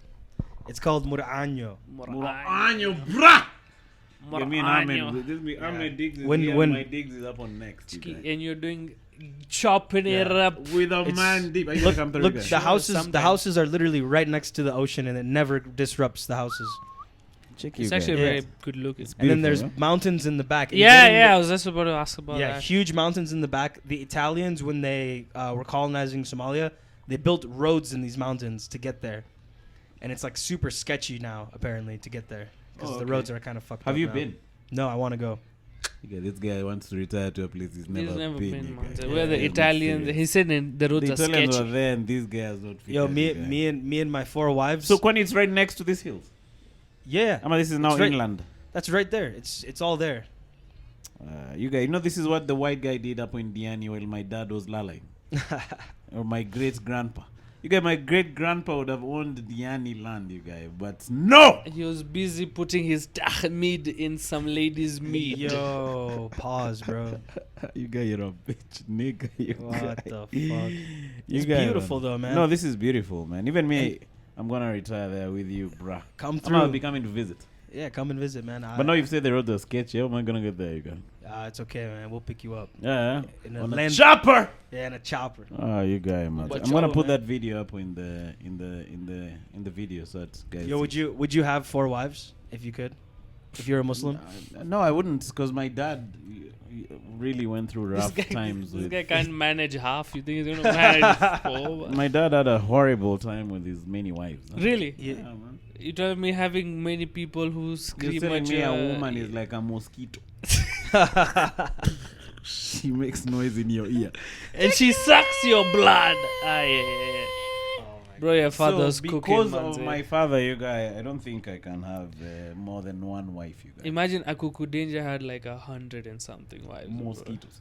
Speaker 2: It's called Muraño.
Speaker 1: Muraño, brah! Give me an
Speaker 3: Moraño.
Speaker 1: Ahmed. This be Ahmed Diggs is
Speaker 2: When-
Speaker 1: here,
Speaker 2: when-
Speaker 1: my Diggs is up on next. you guys.
Speaker 3: And you're doing chopping it
Speaker 2: Yeah.
Speaker 3: up.
Speaker 1: With a
Speaker 2: It's-
Speaker 1: man deep. Are you
Speaker 2: Look,
Speaker 1: gonna come through,
Speaker 2: look,
Speaker 1: guys?
Speaker 2: the houses. The
Speaker 3: Sometimes.
Speaker 2: houses are literally right next to the ocean, and it never disrupts the houses.
Speaker 1: Check
Speaker 3: It's
Speaker 1: you
Speaker 3: actually
Speaker 2: guys.
Speaker 3: very
Speaker 2: Yeah.
Speaker 3: good looking.
Speaker 1: It's
Speaker 2: And then
Speaker 1: beautiful,
Speaker 2: there's mountains in the back. And
Speaker 3: Yeah,
Speaker 2: getting
Speaker 3: yeah. I was just about to ask about
Speaker 2: Yeah,
Speaker 3: that.
Speaker 2: huge mountains in the back. The Italians, when they were colonizing Somalia, they built roads in these mountains to get there, and it's like super sketchy now, apparently, to get there because
Speaker 1: Oh,
Speaker 2: the
Speaker 1: okay.
Speaker 2: roads are kind of fucked up.
Speaker 1: Have you
Speaker 2: now.
Speaker 1: been?
Speaker 2: No, I want to go.
Speaker 1: Yeah, this guy wants to retire to a place he's never,
Speaker 3: He's never been,
Speaker 1: you
Speaker 3: man.
Speaker 1: guys.
Speaker 3: So
Speaker 2: Yeah,
Speaker 3: where the
Speaker 2: yeah,
Speaker 3: Italians, he said the roads
Speaker 1: The
Speaker 3: are
Speaker 1: Italians
Speaker 3: sketchy.
Speaker 1: were there and these guys don't fit
Speaker 2: Yo,
Speaker 1: that,
Speaker 2: me,
Speaker 1: you guys.
Speaker 2: me and my 4 wives.
Speaker 1: So Kwani, it's right next to these hills.
Speaker 2: yeah,
Speaker 1: I mean, this is now
Speaker 2: It's right-
Speaker 1: inland.
Speaker 2: that's right there. It's all there.
Speaker 1: You guys, this is what the white guy did up in Diani while my dad was lalaing. Or my great grandpa. You guys, my great grandpa would have owned Diani land, you guys, but no!
Speaker 3: He was busy putting his tahmid in some lady's meat.
Speaker 2: Yo, pause, bro.
Speaker 1: You guys, you're a bitch, nigga.
Speaker 2: What the fuck?
Speaker 1: You
Speaker 2: It's
Speaker 1: guys,
Speaker 2: beautiful, though, man.
Speaker 1: No, this is beautiful, man. Even me, I'm gonna retire there with you, bruh.
Speaker 2: Come
Speaker 1: I'll
Speaker 2: through.
Speaker 1: be coming to visit.
Speaker 2: Yeah, come and visit, man.
Speaker 1: But now you've said the road was sketchy. How am I gonna get there, you guys?
Speaker 2: It's okay, man. We'll pick you up.
Speaker 1: Yeah,
Speaker 2: In a
Speaker 1: on a
Speaker 2: land-
Speaker 1: chopper.
Speaker 2: Yeah, in a chopper.
Speaker 1: Oh, you guys, man.
Speaker 3: But
Speaker 1: I'm gonna
Speaker 3: chopper,
Speaker 1: put
Speaker 3: man.
Speaker 1: that video up in the video, so that guys.
Speaker 2: Yo, would you have 4 wives if you could? If you're a Muslim?
Speaker 1: No, I wouldn't, because my dad really went through rough times
Speaker 3: This
Speaker 1: with.
Speaker 3: guy can't manage half. You think he's gonna manage 4?
Speaker 1: My dad had a horrible time with his many wives. Huh?
Speaker 3: Really?
Speaker 2: Yeah.
Speaker 1: man.
Speaker 3: You tell me having many people who
Speaker 1: You're
Speaker 3: scream
Speaker 1: telling
Speaker 3: at
Speaker 1: me
Speaker 3: you.
Speaker 1: a woman is like a mosquito. She makes noise in your ear.
Speaker 3: and she sucks your blood. Ah, yeah. Bro, your father's
Speaker 1: so
Speaker 3: cooking.
Speaker 1: because
Speaker 3: manze.
Speaker 1: of my father, you guys, I don't think I can have more than one wife, you guys.
Speaker 3: Imagine Akuku Danger had like 100 and something wives. bro.
Speaker 1: Mosquitoes.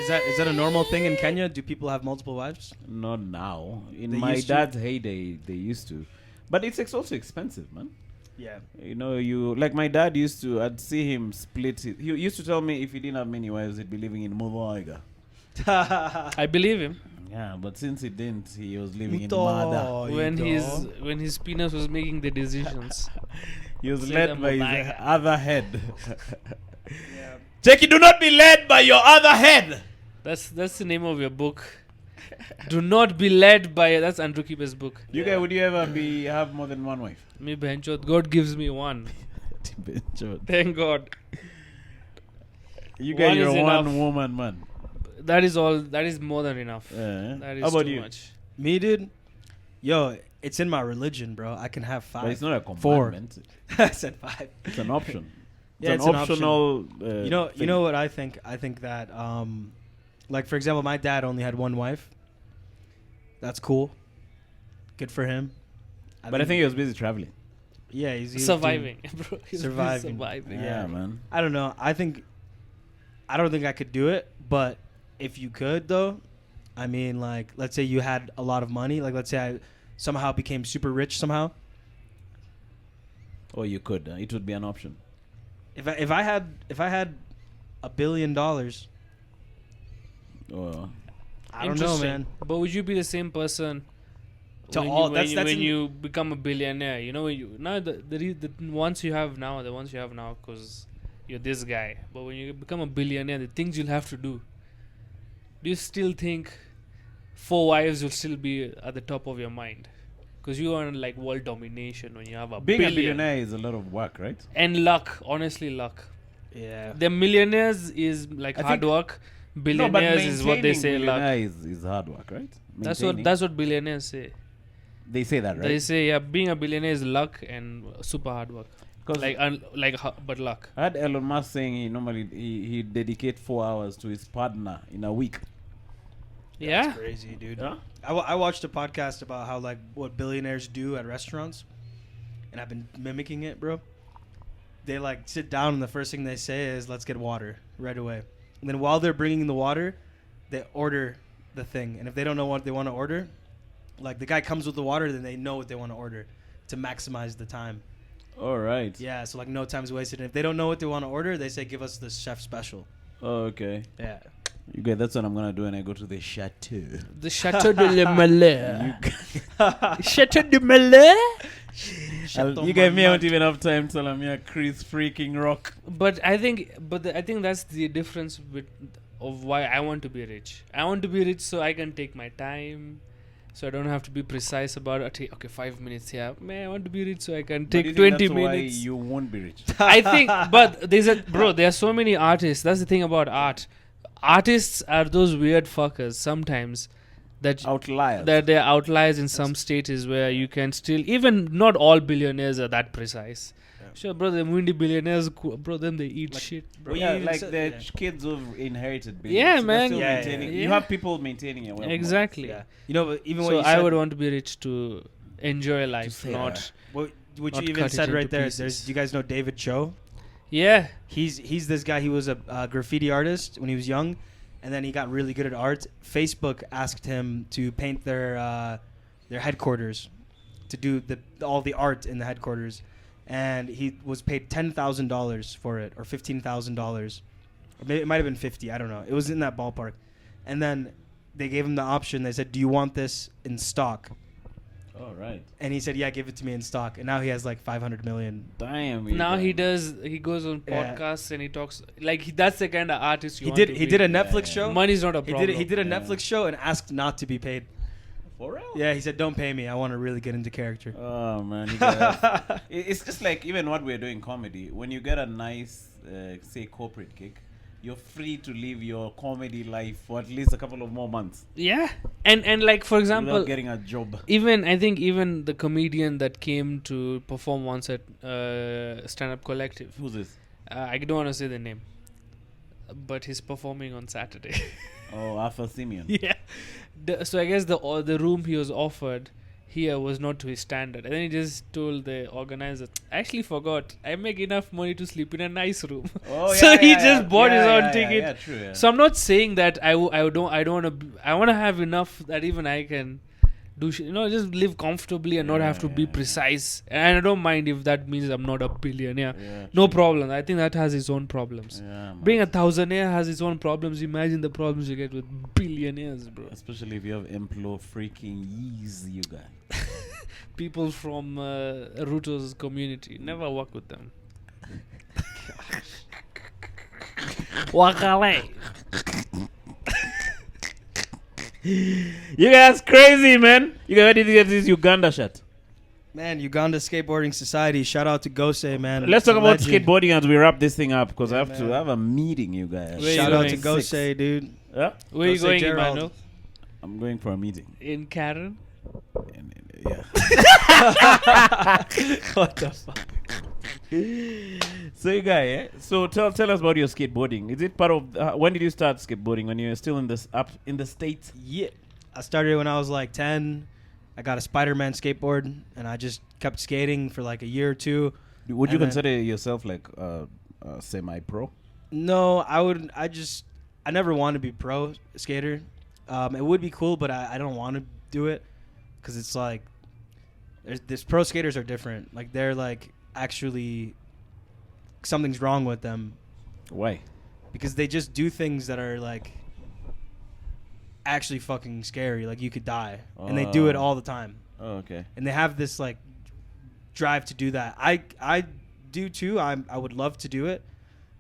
Speaker 2: Is that a normal thing in Kenya? Do people have multiple wives?
Speaker 1: Not now. In
Speaker 2: They
Speaker 1: my
Speaker 2: used to?
Speaker 1: dad's heyday, they used to. But it's also expensive, man.
Speaker 2: Yeah.
Speaker 1: You like my dad used to. I'd see him split. He used to tell me if he didn't have many wives, he'd be living in Muthaiga.
Speaker 3: I believe him.
Speaker 1: Yeah, but since he didn't, he was living in
Speaker 2: Muto.
Speaker 1: Mada.
Speaker 2: Oh,
Speaker 3: When his penis was making the decisions.
Speaker 1: He was
Speaker 3: Say
Speaker 1: led
Speaker 3: them
Speaker 1: by his
Speaker 3: Muthaiga.
Speaker 1: other head.
Speaker 2: Yeah.
Speaker 1: Jackie, do not be led by your other head.
Speaker 3: That's the name of your book. Do not be led by. That's Andrew Kipe's book.
Speaker 1: You guys, would you ever have more than one wife?
Speaker 3: Me benchot. God gives me one. Thank God.
Speaker 1: You guys,
Speaker 3: One
Speaker 1: you're
Speaker 3: is
Speaker 1: a
Speaker 3: enough.
Speaker 1: one woman man.
Speaker 3: That is all. That is more than enough.
Speaker 1: Yeah.
Speaker 3: That is
Speaker 1: How about
Speaker 3: too
Speaker 1: you?
Speaker 3: much.
Speaker 2: Me, dude? Yo, it's in my religion, bro. I can have 5.
Speaker 1: But it's not a
Speaker 2: 4.
Speaker 1: commandment.
Speaker 2: I said 5.
Speaker 1: It's an option.
Speaker 2: Yeah,
Speaker 1: it's an optional.
Speaker 2: You
Speaker 1: thing.
Speaker 2: know what I think? I think that, like, for example, my dad only had 1 wife. That's cool. Good for him.
Speaker 1: But I think he was busy traveling.
Speaker 2: Yeah, he's
Speaker 3: Surviving, bro. He's
Speaker 2: Surviving.
Speaker 3: Surviving.
Speaker 1: Yeah, man.
Speaker 2: I don't know. I don't think I could do it, but if you could, though, I mean, like, let's say you had a lot of money. Like, let's say I somehow became super rich somehow.
Speaker 1: Or you could. It would be an option.
Speaker 2: If I had $1 billion,
Speaker 1: Or
Speaker 2: I don't know,
Speaker 3: Interesting.
Speaker 2: man.
Speaker 3: But would you be the same person
Speaker 2: To
Speaker 3: when
Speaker 2: all-
Speaker 3: you,
Speaker 2: that's
Speaker 3: when
Speaker 2: in-
Speaker 3: you become a billionaire? You know, when you now the ones you have now, because you're this guy. But when you become a billionaire, the things you'll have to do. Do you still think 4 wives will still be at the top of your mind? Because you are like world domination when you have a
Speaker 1: being
Speaker 3: billion.
Speaker 1: a billionaire is a lot of work, right?
Speaker 3: And luck, honestly, luck.
Speaker 2: Yeah.
Speaker 3: The millionaires is like
Speaker 1: I
Speaker 3: hard
Speaker 1: think-
Speaker 3: work.
Speaker 1: No, but
Speaker 3: Billionaires is what they say. Luck.
Speaker 1: billionaire is hard work, right? Maintaining.
Speaker 3: That's what billionaires say.
Speaker 1: They say that, right?
Speaker 3: They say being a billionaire is luck and super hard work.
Speaker 1: 'Cause
Speaker 3: But luck.
Speaker 1: I had Elon Musk saying he dedicate 4 hours to his partner in a week.
Speaker 3: Yeah.
Speaker 2: That's crazy, dude.
Speaker 1: Yeah?
Speaker 2: I watched a podcast about how, like, what billionaires do at restaurants, and I've been mimicking it, bro. They, like, sit down and the first thing they say is, "Let's get water," right away. And then while they're bringing the water, they order the thing. And if they don't know what they want to order, like, the guy comes with the water, then they know what they want to order to maximize the time.
Speaker 1: All right.
Speaker 2: Yeah, so, like, no time's wasted. And if they don't know what they want to order, they say, "Give us the chef special."
Speaker 1: Oh, okay.
Speaker 2: Yeah.
Speaker 1: You guys, that's what I'm gonna do when I go to the chateau.
Speaker 3: The Chateau de la Malheur. Chateau de Malheur?
Speaker 1: You guys may not even have time till I'm here, Chris freaking Rock.
Speaker 3: But I think that's the difference of why I want to be rich. I want to be rich so I can take my time. So I don't have to be precise about it. Okay, 5 minutes here. Man, I want to be rich so I can
Speaker 1: But you
Speaker 3: take
Speaker 1: think
Speaker 3: 20
Speaker 1: that's why
Speaker 3: minutes.
Speaker 1: you won't be rich.
Speaker 3: I think, but there are so many artists. That's the thing about art. Artists are those weird fuckers sometimes
Speaker 1: Outliers.
Speaker 3: that they're outliers in some states where you can still, even not all billionaires are that precise.
Speaker 2: Yeah.
Speaker 3: Sure, bro, the windy billionaires, bro, then they eat
Speaker 2: Like,
Speaker 3: shit, bro.
Speaker 2: Well,
Speaker 1: yeah,
Speaker 2: you even
Speaker 1: like
Speaker 2: said-
Speaker 1: the
Speaker 2: yeah.
Speaker 1: kids who've inherited billions.
Speaker 3: Yeah,
Speaker 1: they're
Speaker 3: man.
Speaker 1: still
Speaker 2: Yeah,
Speaker 1: maintaining-
Speaker 3: yeah.
Speaker 1: You have people maintaining your wealth.
Speaker 3: Exactly.
Speaker 2: Yeah. You know, but even
Speaker 3: So
Speaker 2: when you
Speaker 3: I
Speaker 2: said,
Speaker 3: would want to be rich to enjoy life,
Speaker 1: say
Speaker 3: not.
Speaker 2: what
Speaker 3: not
Speaker 2: you even
Speaker 3: cut it
Speaker 2: said right
Speaker 3: into
Speaker 2: there,
Speaker 3: pieces.
Speaker 2: do you guys know David Cho?
Speaker 3: Yeah.
Speaker 2: He's this guy. He was a graffiti artist when he was young, and then he got really good at art. Facebook asked him to paint their headquarters, to do all the art in the headquarters, and he was paid $10,000 for it, or $15,000, or maybe it might have been 50. I don't know. It was in that ballpark, and then they gave him the option. They said, "Do you want this in stock?"
Speaker 1: All right.
Speaker 2: And he said, "Yeah, give it to me in stock." And now he has like 500 million.
Speaker 1: Damn.
Speaker 3: Now he goes on podcasts and he talks that's the kind of artist you
Speaker 2: He
Speaker 3: want
Speaker 2: did.
Speaker 3: to
Speaker 2: He
Speaker 3: be.
Speaker 2: did a Netflix show.
Speaker 3: Money's not a problem.
Speaker 2: He did a Netflix show and asked not to be paid.
Speaker 1: For real?
Speaker 2: Yeah, he said, "Don't pay me. I want to really get into character."
Speaker 1: Oh man, it's just like even what we're doing comedy. When you get a nice, say, corporate gig, you're free to live your comedy life for at least a couple of more months.
Speaker 3: Yeah, and like for example,
Speaker 1: without getting a job.
Speaker 3: I think even the comedian that came to perform once at Stand Up Collective.
Speaker 1: Who's this?
Speaker 3: I don't want to say the name, but he's performing on Saturday.
Speaker 1: Oh, Alpha Simeon.
Speaker 3: Yeah. So I guess the room he was offered here was not to his standard, and then he just told the organizer, "I actually forgot. I make enough money to sleep in a nice room."
Speaker 1: Oh,
Speaker 3: So
Speaker 1: yeah,
Speaker 3: he
Speaker 1: yeah,
Speaker 3: just
Speaker 1: yeah.
Speaker 3: bought his
Speaker 1: Yeah,
Speaker 3: own
Speaker 1: yeah,
Speaker 3: ticket.
Speaker 1: Yeah, true, yeah.
Speaker 3: So I'm not saying that I don't want to. I want to have enough that even I can do just live comfortably and not have to be precise. And I don't mind if that means I'm not a billionaire.
Speaker 1: Yeah,
Speaker 3: No
Speaker 1: true.
Speaker 3: problem. I think that has its own problems.
Speaker 1: Yeah, man.
Speaker 3: Being a thousandaire has its own problems. Imagine the problems you get with billionaires, bro.
Speaker 1: Especially if you have employ freaking yeez, you guys.
Speaker 3: People from Ruto's community. Never work with them. Walk away.
Speaker 1: You guys crazy, man. You guys, where did you get this Uganda shirt?
Speaker 2: Man, Uganda Skateboarding Society. Shout out to Gose, man.
Speaker 1: Let's talk about
Speaker 2: Legend.
Speaker 1: skateboarding as we wrap this thing up because I have to
Speaker 2: man.
Speaker 1: have a meeting, you guys.
Speaker 3: Where
Speaker 2: Shout
Speaker 3: you
Speaker 2: out to
Speaker 3: going?
Speaker 2: Gose, dude.
Speaker 1: Yeah?
Speaker 3: Where are you
Speaker 2: Gose
Speaker 3: going,
Speaker 2: Gerald.
Speaker 3: Emmanuel?
Speaker 1: I'm going for a meeting.
Speaker 3: In Karen?
Speaker 1: Yeah.
Speaker 2: What the fuck?
Speaker 1: So you guys, so tell us about your skateboarding. Is it part of when did you start skateboarding? When you were still in the States?
Speaker 2: Yeah. I started when I was like 10. I got a Spider-Man skateboard, and I just kept skating for like a year or two.
Speaker 1: Would you
Speaker 2: And then-
Speaker 1: consider yourself like semi-pro?
Speaker 2: No, I never wanted to be pro skater. It would be cool, but I don't want to do it because it's like this pro skaters are different. Like they're like actually something's wrong with them
Speaker 1: Why?
Speaker 2: because they just do things that are like actually fucking scary. Like you could die, and they do it all the time.
Speaker 1: Oh, okay.
Speaker 2: And they have this like drive to do that. I do too. I would love to do it,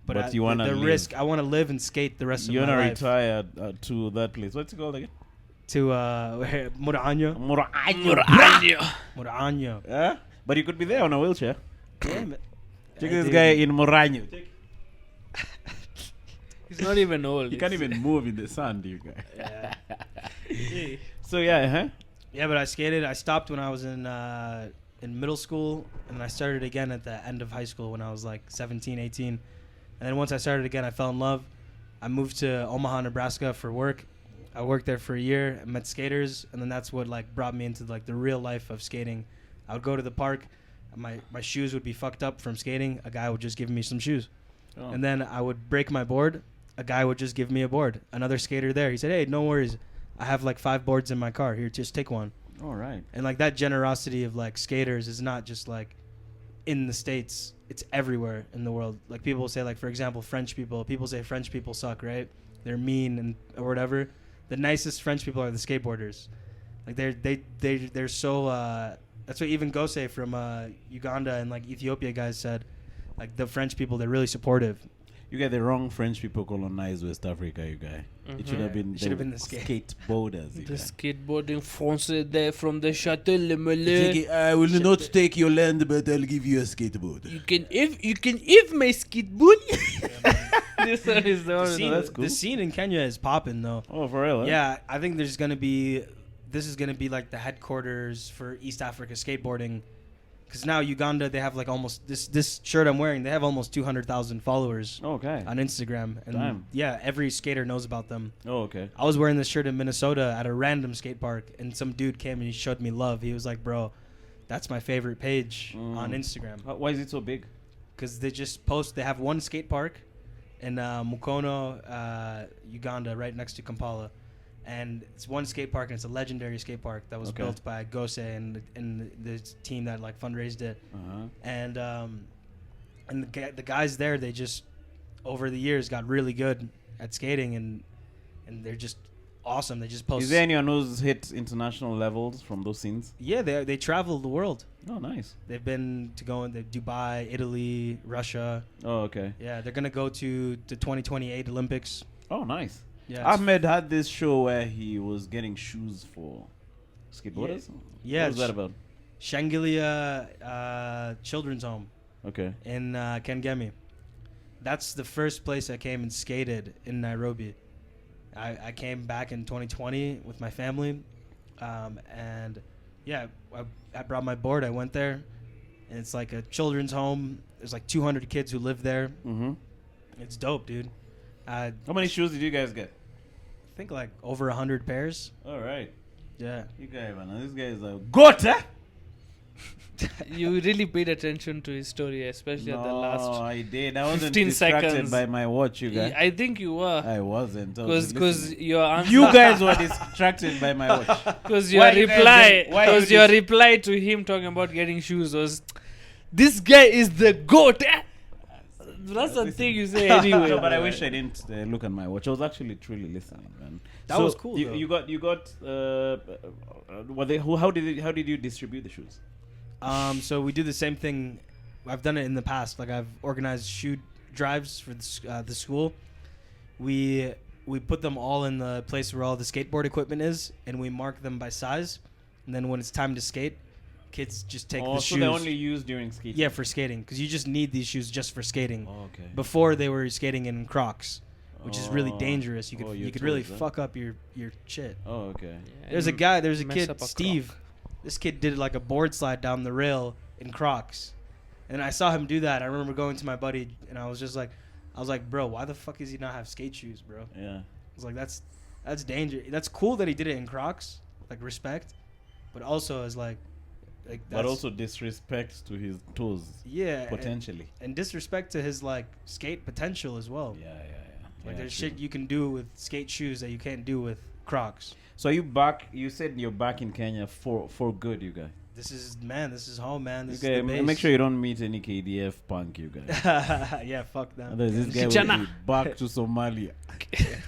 Speaker 2: but
Speaker 1: you wanna
Speaker 2: the
Speaker 1: live.
Speaker 2: risk. I want to live and skate the rest
Speaker 1: You're
Speaker 2: of my
Speaker 1: gonna
Speaker 2: life.
Speaker 1: retire to that place. What's it called again?
Speaker 2: To Muraño. Muraño.
Speaker 1: Yeah? But you could be there on a wheelchair.
Speaker 2: Damn it.
Speaker 1: Check
Speaker 2: I
Speaker 1: this
Speaker 2: did.
Speaker 1: guy in Moranyo.
Speaker 3: He's not even old.
Speaker 1: He can't even move in the sand, you guys.
Speaker 2: Yeah.
Speaker 1: So yeah, huh?
Speaker 2: Yeah, but I skated. I stopped when I was in middle school, and then I started again at the end of high school when I was like 17, 18. And then once I started again, I fell in love. I moved to Omaha, Nebraska for work. I worked there for a year. I met skaters, and then that's what like brought me into like the real life of skating. I would go to the park. My shoes would be fucked up from skating. A guy would just give me some shoes.
Speaker 1: Oh.
Speaker 2: And then I would break my board. A guy would just give me a board. Another skater there. He said, "Hey, no worries. I have like 5 boards in my car. Here, just take one."
Speaker 1: All right.
Speaker 2: And like that generosity of like skaters is not just like in the States. It's everywhere in the world. Like people say, like for example, French people. People say French people suck, right? They're mean and or whatever. The nicest French people are the skateboarders. Like they're so. That's what even Gose from Uganda and like Ethiopia guys said. Like the French people, they're really supportive.
Speaker 1: You get the wrong French people colonized West Africa, you guys. It should have been
Speaker 2: It should have been the
Speaker 1: skateboarders. You
Speaker 3: The
Speaker 1: guys.
Speaker 3: skateboarding Français there from the Château Le Melay.
Speaker 1: I will not take your land, but I'll give you a skateboard.
Speaker 3: You can if my skateboard. This one is the
Speaker 2: The
Speaker 3: one.
Speaker 2: scene,
Speaker 1: that's cool.
Speaker 2: the scene in Kenya is popping though.
Speaker 1: Oh, for real? Huh?
Speaker 2: Yeah, I think this is gonna be like the headquarters for East Africa skateboarding, because now Uganda they have like almost this shirt I'm wearing, they have almost 200,000 followers
Speaker 1: Okay.
Speaker 2: on Instagram, and
Speaker 1: Damn.
Speaker 2: yeah, every skater knows about them.
Speaker 1: Oh, okay.
Speaker 2: I was wearing this shirt in Minnesota at a random skate park, and some dude came and he showed me love. He was like, "Bro, that's my favorite page on Instagram."
Speaker 1: Why is it so big?
Speaker 2: because they just post. They have one skate park in Mukono, Uganda, right next to Kampala, and it's one skate park, and it's a legendary skate park that was built by Gose and the team that like fundraised it, and the guys there, they just over the years got really good at skating, and they're just awesome. They just post.
Speaker 1: Is there anyone who's hit international levels from those scenes?
Speaker 2: Yeah, they travel the world.
Speaker 1: Oh, nice.
Speaker 2: They've been to go into Dubai, Italy, Russia.
Speaker 1: Oh, okay.
Speaker 2: Yeah, they're gonna go to the 2028 Olympics.
Speaker 1: Oh, nice.
Speaker 2: Yeah,
Speaker 1: Ahmed had this show where he was getting shoes for skateboarders.
Speaker 2: Yeah,
Speaker 1: What was that about?
Speaker 2: Shangilia Children's Home
Speaker 1: Okay.
Speaker 2: in Kangemi. That's the first place I came and skated in Nairobi. I came back in 2020 with my family, and yeah, I brought my board. I went there, and it's like a children's home. There's like 200 kids who live there.
Speaker 1: Mm-hmm.
Speaker 2: It's dope, dude. I
Speaker 1: How many shoes did you guys get?
Speaker 2: think like over 100 pairs.
Speaker 1: All right.
Speaker 2: Yeah.
Speaker 1: You guys, man. This guy is a goat, eh?
Speaker 3: You really paid attention to his story, especially at the last.
Speaker 1: No, I did. I wasn't
Speaker 3: 15
Speaker 1: distracted
Speaker 3: seconds.
Speaker 1: by my watch, you guys.
Speaker 3: I think you were.
Speaker 1: I wasn't. I was
Speaker 3: Because
Speaker 1: listening.
Speaker 3: your answer.
Speaker 1: You guys were distracted by my watch.
Speaker 3: Because
Speaker 1: Why
Speaker 3: your
Speaker 1: you guys
Speaker 3: reply.
Speaker 1: didn't- why you
Speaker 3: Because your
Speaker 1: dis-
Speaker 3: reply to him talking about getting shoes was, "This guy is the goat." Eh? That's the thing you say anyway.
Speaker 1: No, but I wish I didn't look at my watch. I was actually truly listening, man.
Speaker 2: That was cool, though.
Speaker 1: You got. How did you distribute the shoes?
Speaker 2: So we do the same thing. I've done it in the past. Like I've organized shoe drives for the school. We put them all in the place where all the skateboard equipment is, and we mark them by size. And then when it's time to skate, kids just take the
Speaker 1: so
Speaker 2: shoes.
Speaker 1: they're only used during skating.
Speaker 2: Yeah, for skating, because you just need these shoes just for skating.
Speaker 1: Oh, okay.
Speaker 2: Before they were skating in Crocs, which is really
Speaker 1: Oh.
Speaker 2: dangerous. You
Speaker 1: Oh,
Speaker 2: could
Speaker 1: your
Speaker 2: you could really
Speaker 1: toes, huh?
Speaker 2: fuck up your shit.
Speaker 1: Oh, okay.
Speaker 3: Yeah,
Speaker 2: There's a
Speaker 3: and
Speaker 2: guy. There's a
Speaker 3: mess
Speaker 2: kid,
Speaker 3: up a
Speaker 2: Steve.
Speaker 3: Croc.
Speaker 2: This kid did like a board slide down the rail in Crocs, and I saw him do that. I remember going to my buddy, and I was like, bro, why the fuck does he not have skate shoes, bro? I
Speaker 1: Yeah.
Speaker 2: was like, that's dangerous. That's cool that he did it in Crocs, like respect, but also as like that's,
Speaker 1: But also disrespect to his toes,
Speaker 2: yeah,
Speaker 1: potentially.
Speaker 2: and disrespect to his like skate potential as well.
Speaker 1: Yeah.
Speaker 2: Like
Speaker 1: Yeah,
Speaker 2: there's
Speaker 1: true.
Speaker 2: shit you can do with skate shoes that you can't do with Crocs.
Speaker 1: So are you back? You said you're back in Kenya for good, you guys.
Speaker 2: This is home, man. This
Speaker 1: Okay,
Speaker 2: is the base.
Speaker 1: make sure you don't meet any KDF punk, you guys.
Speaker 2: Yeah, fuck them.
Speaker 1: Otherwise, this guy will
Speaker 3: Kijana.
Speaker 1: be back to Somalia.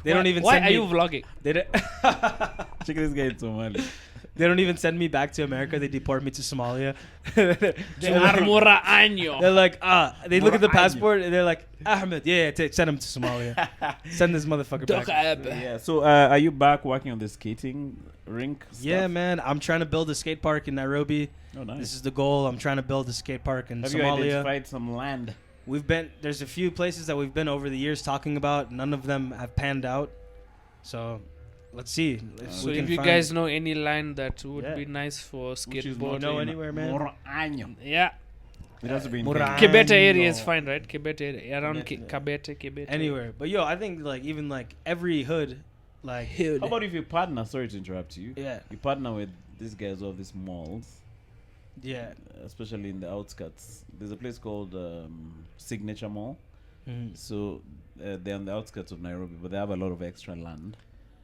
Speaker 2: They don't even
Speaker 3: Why
Speaker 2: send
Speaker 3: are
Speaker 2: me.
Speaker 3: you vlogging?
Speaker 2: They don't,
Speaker 1: Check this guy in Somalia.
Speaker 2: they don't even send me back to America. They deport me to Somalia.
Speaker 3: Mora año.
Speaker 2: They're like, they look at the
Speaker 1: Mora año.
Speaker 2: passport and they're like, Ahmed, send him to Somalia. Send this motherfucker back.
Speaker 1: Yeah. So are you back working on the skating rink?
Speaker 2: Yeah,
Speaker 1: stuff?
Speaker 2: man. I'm trying to build a skate park in Nairobi.
Speaker 1: Oh, nice.
Speaker 2: This is the goal. I'm trying to build a skate park in
Speaker 1: Have you
Speaker 2: Somalia.
Speaker 1: identified some land?
Speaker 2: There's a few places that we've been over the years talking about. None of them have panned out. So let's see.
Speaker 3: So
Speaker 2: we
Speaker 3: if
Speaker 2: can
Speaker 3: you
Speaker 2: find-
Speaker 3: guys know any land that would
Speaker 2: Yeah.
Speaker 3: be nice for
Speaker 1: Which is
Speaker 3: skateboard,
Speaker 1: not
Speaker 2: know
Speaker 1: in
Speaker 2: anywhere, man?
Speaker 1: Mora año.
Speaker 3: yeah,
Speaker 1: It has to be in
Speaker 2: Mora
Speaker 1: Kenya.
Speaker 3: Kibete area is
Speaker 2: no.
Speaker 3: fine, right? Kibete area, around
Speaker 1: Kibete.
Speaker 3: Kibete.
Speaker 2: Anywhere. But yo, I think like even like every hood, like
Speaker 1: How about if you partner? Sorry to interrupt you.
Speaker 2: yeah,
Speaker 1: You partner with these guys of these malls,
Speaker 2: yeah.
Speaker 1: especially in the outskirts. There's a place called Signature Mall.
Speaker 2: Mhm.
Speaker 1: So they're on the outskirts of Nairobi, but they have a lot of extra land.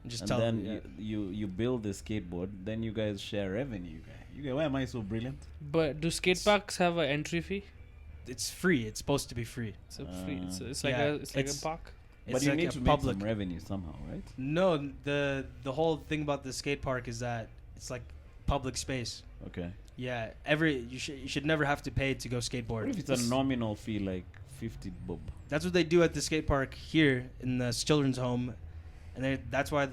Speaker 2: Just
Speaker 1: And
Speaker 2: tell
Speaker 1: then
Speaker 2: them. Yeah.
Speaker 1: you build the skateboard. Then you guys share revenue. You guys, why am I so brilliant?
Speaker 3: But do skate parks have an entry fee?
Speaker 2: It's free. It's supposed to be free.
Speaker 3: It's a free. It's like
Speaker 2: yeah,
Speaker 3: it's like a
Speaker 2: it's-
Speaker 3: park.
Speaker 1: But
Speaker 2: It's
Speaker 1: you
Speaker 2: like
Speaker 1: need
Speaker 2: a
Speaker 1: to
Speaker 2: public.
Speaker 1: make some revenue somehow, right?
Speaker 2: No, the whole thing about the skate park is that it's like public space.
Speaker 1: Okay.
Speaker 2: Yeah, you should never have to pay to go skateboard.
Speaker 1: What if it's a nominal fee like 50 bob?
Speaker 2: That's what they do at the skate park here in the children's home, and that's why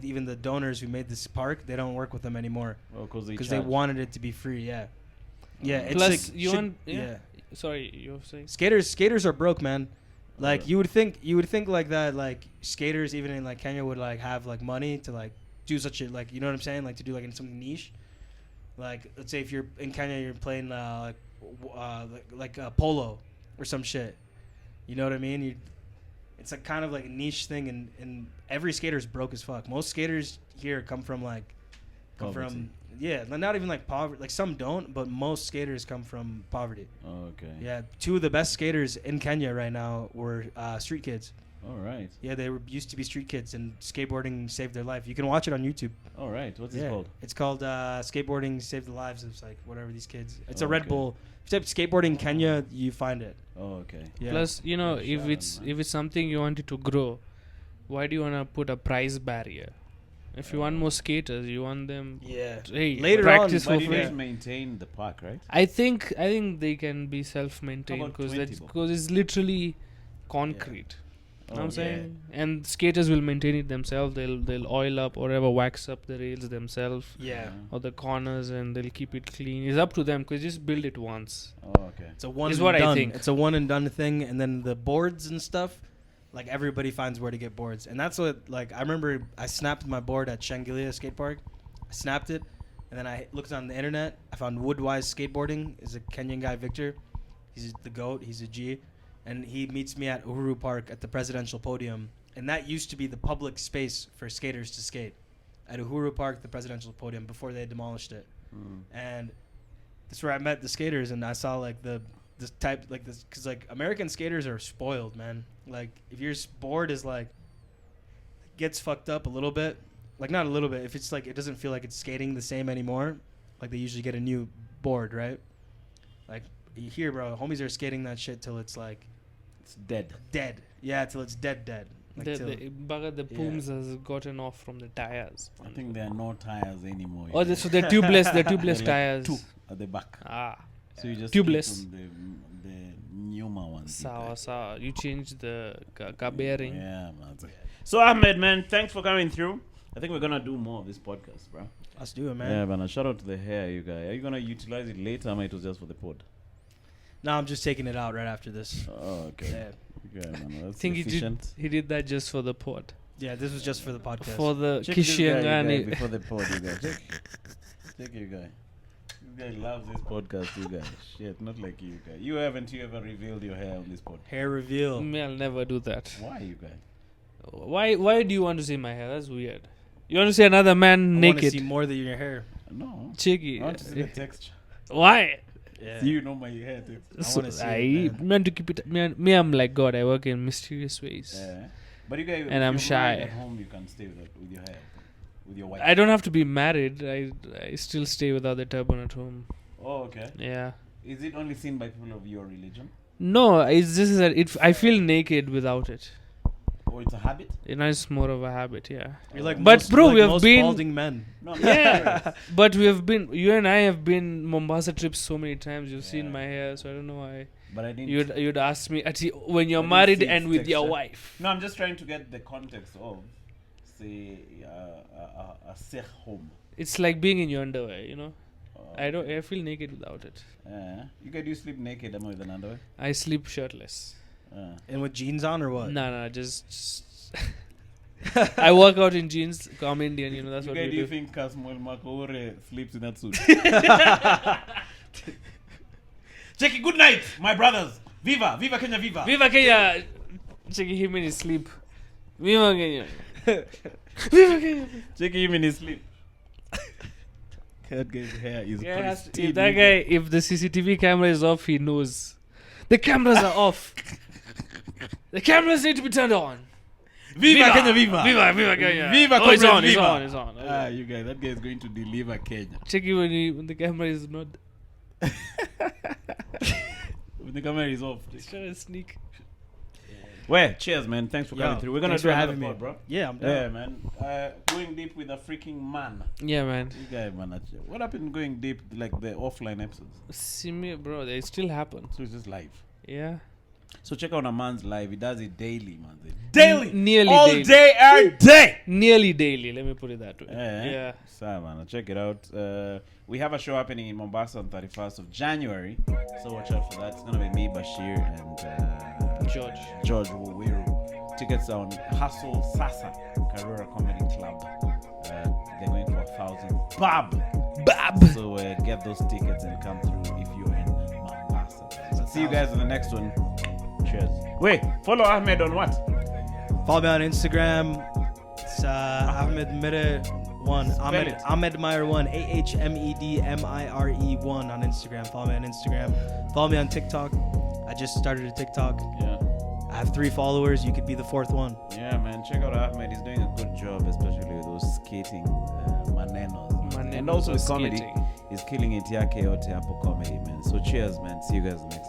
Speaker 2: even the donors who made this park, they don't work with them anymore
Speaker 1: Oh, because
Speaker 2: they wanted it to be free. Yeah, yeah. It's
Speaker 3: Plus,
Speaker 2: like,
Speaker 3: you
Speaker 2: should-
Speaker 3: want Sorry, you were saying.
Speaker 2: Skaters are broke, man. Like
Speaker 1: Yeah.
Speaker 2: you would think like that, like skaters even in like Kenya would like have like money to like do such a like, you know what I'm saying, like to do like in something niche. Like let's say if you're in Kenya, you're playing like polo or some shit. You know what I mean? It's like kind of like a niche thing, and every skater's broke as fuck. Most skaters here come from
Speaker 1: Poverty.
Speaker 2: Yeah, not even like poverty. Like some don't, but most skaters come from poverty.
Speaker 1: Oh, okay.
Speaker 2: Yeah, 2 of the best skaters in Kenya right now were street kids.
Speaker 1: All right.
Speaker 2: Yeah, they used to be street kids, and skateboarding saved their life. You can watch it on YouTube.
Speaker 1: All right. What's it called?
Speaker 2: It's called Skateboarding Saved the Lives of like whatever these kids. It's a
Speaker 1: Okay.
Speaker 2: Red Bull. If you type skateboarding Kenya, you find it.
Speaker 1: Oh, okay.
Speaker 2: Yeah.
Speaker 3: Plus, you know,
Speaker 1: Yeah,
Speaker 3: if it's something you wanted to grow, why do you want to put a price barrier? If you want more skaters, you want them.
Speaker 2: Yeah.
Speaker 3: Hey,
Speaker 2: Later
Speaker 3: practice
Speaker 2: on,
Speaker 1: But
Speaker 3: for
Speaker 1: you
Speaker 3: free.
Speaker 1: guys maintain the park, right?
Speaker 3: I think they can be self-maintained
Speaker 1: How about
Speaker 3: because
Speaker 1: 20
Speaker 3: it's literally concrete. You know what I'm
Speaker 1: Oh,
Speaker 3: saying? And skaters will maintain it themselves. They'll oil up or ever wax up the rails themselves
Speaker 2: Yeah.
Speaker 3: or the corners, and they'll keep it clean. It's up to them because just build it once.
Speaker 1: Oh, okay.
Speaker 2: It's a one
Speaker 3: Is
Speaker 2: and
Speaker 3: what I
Speaker 2: done.
Speaker 3: think.
Speaker 2: It's a one and done thing, and then the boards and stuff, like everybody finds where to get boards, and that's what like I remember. I snapped my board at Shangilia Skate Park. I snapped it, and then I looked on the internet. I found Woodwise Skateboarding is a Kenyan guy, Victor. He's the goat. He's a G, and he meets me at Uhuru Park at the presidential podium, and that used to be the public space for skaters to skate at Uhuru Park, the presidential podium, before they demolished it. And that's where I met the skaters, and I saw like this type like this because like American skaters are spoiled, man. Like if your board is like gets fucked up a little bit, like not a little bit, if it's like it doesn't feel like it's skating the same anymore, like they usually get a new board, right? Like here, bro, homies are skating that shit till it's like
Speaker 1: It's dead.
Speaker 2: dead. Yeah, till it's dead. Like till,
Speaker 3: The pooms has gotten off from the tires.
Speaker 1: I think there are no tires anymore.
Speaker 3: Oh, so they're tubeless. They're tubeless
Speaker 1: They're like
Speaker 3: tires.
Speaker 1: 2 at the back.
Speaker 3: Ah,
Speaker 1: So you just
Speaker 3: Tubeless.
Speaker 1: keep on the newer ones. you guys.
Speaker 3: sawa. You change the bearing.
Speaker 1: Yeah, man. So Ahmed, man, thanks for coming through. I think we're gonna do more of this podcast, bro.
Speaker 2: let's do it, man.
Speaker 1: Yeah, man. Shout out to the hair, you guys. Are you gonna utilize it later? Or it was just for the pod.
Speaker 2: No, I'm just taking it out right after this.
Speaker 1: Oh, okay.
Speaker 2: Yeah.
Speaker 1: Okay, man. That's
Speaker 3: I think
Speaker 1: efficient.
Speaker 3: he did that just for the pod.
Speaker 2: Yeah, this was just for the podcast.
Speaker 3: For the
Speaker 1: Check this guy, you guys,
Speaker 3: Kishiangani.
Speaker 1: before the pod, you guys. Check you guys. This guy loves this podcast, you guys. Shit, not like you guys. You ever revealed your hair on this pod?
Speaker 2: Hair reveal.
Speaker 3: Me, I'll never do that.
Speaker 1: Why, you guys?
Speaker 3: Why do you want to see my hair? That's weird. You want to see another man
Speaker 2: I want to
Speaker 3: naked?
Speaker 2: see more than your hair.
Speaker 1: No.
Speaker 3: Cheeky.
Speaker 1: I want to see the texture.
Speaker 3: Why?
Speaker 2: Yeah.
Speaker 1: Do you know my hair texture?
Speaker 2: I wanna see it, man.
Speaker 3: meant to keep it. Me, I'm like God. I work in mysterious ways.
Speaker 1: Yeah. But you guys,
Speaker 3: And
Speaker 1: if
Speaker 3: I'm
Speaker 1: you're
Speaker 3: shy.
Speaker 1: married at home, you can stay with your hair, with your wife.
Speaker 3: I don't have to be married. I still stay without the turban at home.
Speaker 1: Oh, okay.
Speaker 3: Yeah.
Speaker 1: Is it only seen by people of your religion?
Speaker 3: No, it's just that I feel naked without it.
Speaker 1: Or it's a habit?
Speaker 3: It's more of a habit. Yeah.
Speaker 2: You're like
Speaker 3: But
Speaker 2: most,
Speaker 3: bro,
Speaker 2: you're like
Speaker 3: we have
Speaker 2: most
Speaker 3: been-
Speaker 2: balding men.
Speaker 1: No,
Speaker 3: Yeah. But you and I have been Mombasa trips so many times. You've seen
Speaker 1: Yeah.
Speaker 3: my hair, so I don't know why.
Speaker 1: But I didn't.
Speaker 3: You'd ask me when you're
Speaker 1: I didn't
Speaker 3: married
Speaker 1: see
Speaker 3: and
Speaker 1: its
Speaker 3: with your
Speaker 1: texture.
Speaker 3: wife.
Speaker 1: No, I'm just trying to get the context of, say, a Sikh home.
Speaker 3: It's like being in your underwear, you know.
Speaker 1: Oh,
Speaker 3: I feel naked without it.
Speaker 1: You guys do sleep naked am I with an underwear?
Speaker 3: I sleep shirtless.
Speaker 2: And with jeans on or what?
Speaker 3: No, just I work out in jeans. I'm Indian, you know. That's
Speaker 1: You
Speaker 3: what
Speaker 1: guys
Speaker 3: we
Speaker 1: do you
Speaker 3: do.
Speaker 1: think Kasmul Makore sleeps in that suit? Jackie, good night, my brothers. Viva Kenya, viva.
Speaker 3: Viva Kenya! Checking him in his sleep. Viva Kenya! Viva Kenya!
Speaker 1: Jackie him in his sleep. That guy's hair is pristine.
Speaker 3: If that guy, if the CCTV camera is off, he knows. The cameras are off. The cameras need to be turned on.
Speaker 1: Viva Kenya, viva.
Speaker 3: Viva Kenya!
Speaker 1: Viva
Speaker 3: Oh, it's
Speaker 1: comrade,
Speaker 3: on, it's
Speaker 1: viva.
Speaker 3: on, it's on.
Speaker 1: Ah, you guys, that guy is going to deliver Kenya.
Speaker 3: Check it when the camera is not.
Speaker 1: When the camera is off.
Speaker 3: He's trying to sneak.
Speaker 1: Well, cheers, man. Thanks for coming
Speaker 2: Yo,
Speaker 1: through. We're gonna
Speaker 2: thanks
Speaker 1: do
Speaker 2: for
Speaker 1: another
Speaker 2: having me.
Speaker 1: pod, bro.
Speaker 2: Yeah, I'm down.
Speaker 1: Yeah, man. Going deep with a freaking man.
Speaker 3: Yeah, man.
Speaker 1: You guys, man. What happened going deep, like the offline episodes?
Speaker 3: See me, bro. They still happen.
Speaker 1: So it's just live.
Speaker 3: Yeah.
Speaker 1: So check out a man's live. He does it daily, man.
Speaker 3: Nearly
Speaker 1: All
Speaker 3: daily.
Speaker 1: day, every day.
Speaker 3: Nearly daily. Let me put it that way. Yeah.
Speaker 1: So, man, check it out. We have a show happening in Mombasa on 31st of January. So watch out for that. It's gonna be me, Bashir, and George Wuwiru. Tickets are on Hustle Sasa Karura Comedy Club. They're going for 1,000 Bab. So get those tickets and come through if you're in Mombasa. So see you guys in the next one. Cheers. Wait, follow Ahmed on what?
Speaker 2: Follow me on Instagram. It's Ahmed Mire 1.
Speaker 1: Spell it.
Speaker 2: Ahmed Mire 1. AHMEDMIRE1 on Instagram. Follow me on Instagram. Follow me on TikTok. I just started a TikTok.
Speaker 1: Yeah.
Speaker 2: I have 3 followers. You could be the 4th one.
Speaker 1: Yeah, man. Check out Ahmed. He's doing a good job, especially with those skating manenos. And also with comedy. He's killing it. Yake yote hapo comedy, man. So cheers, man. See you guys next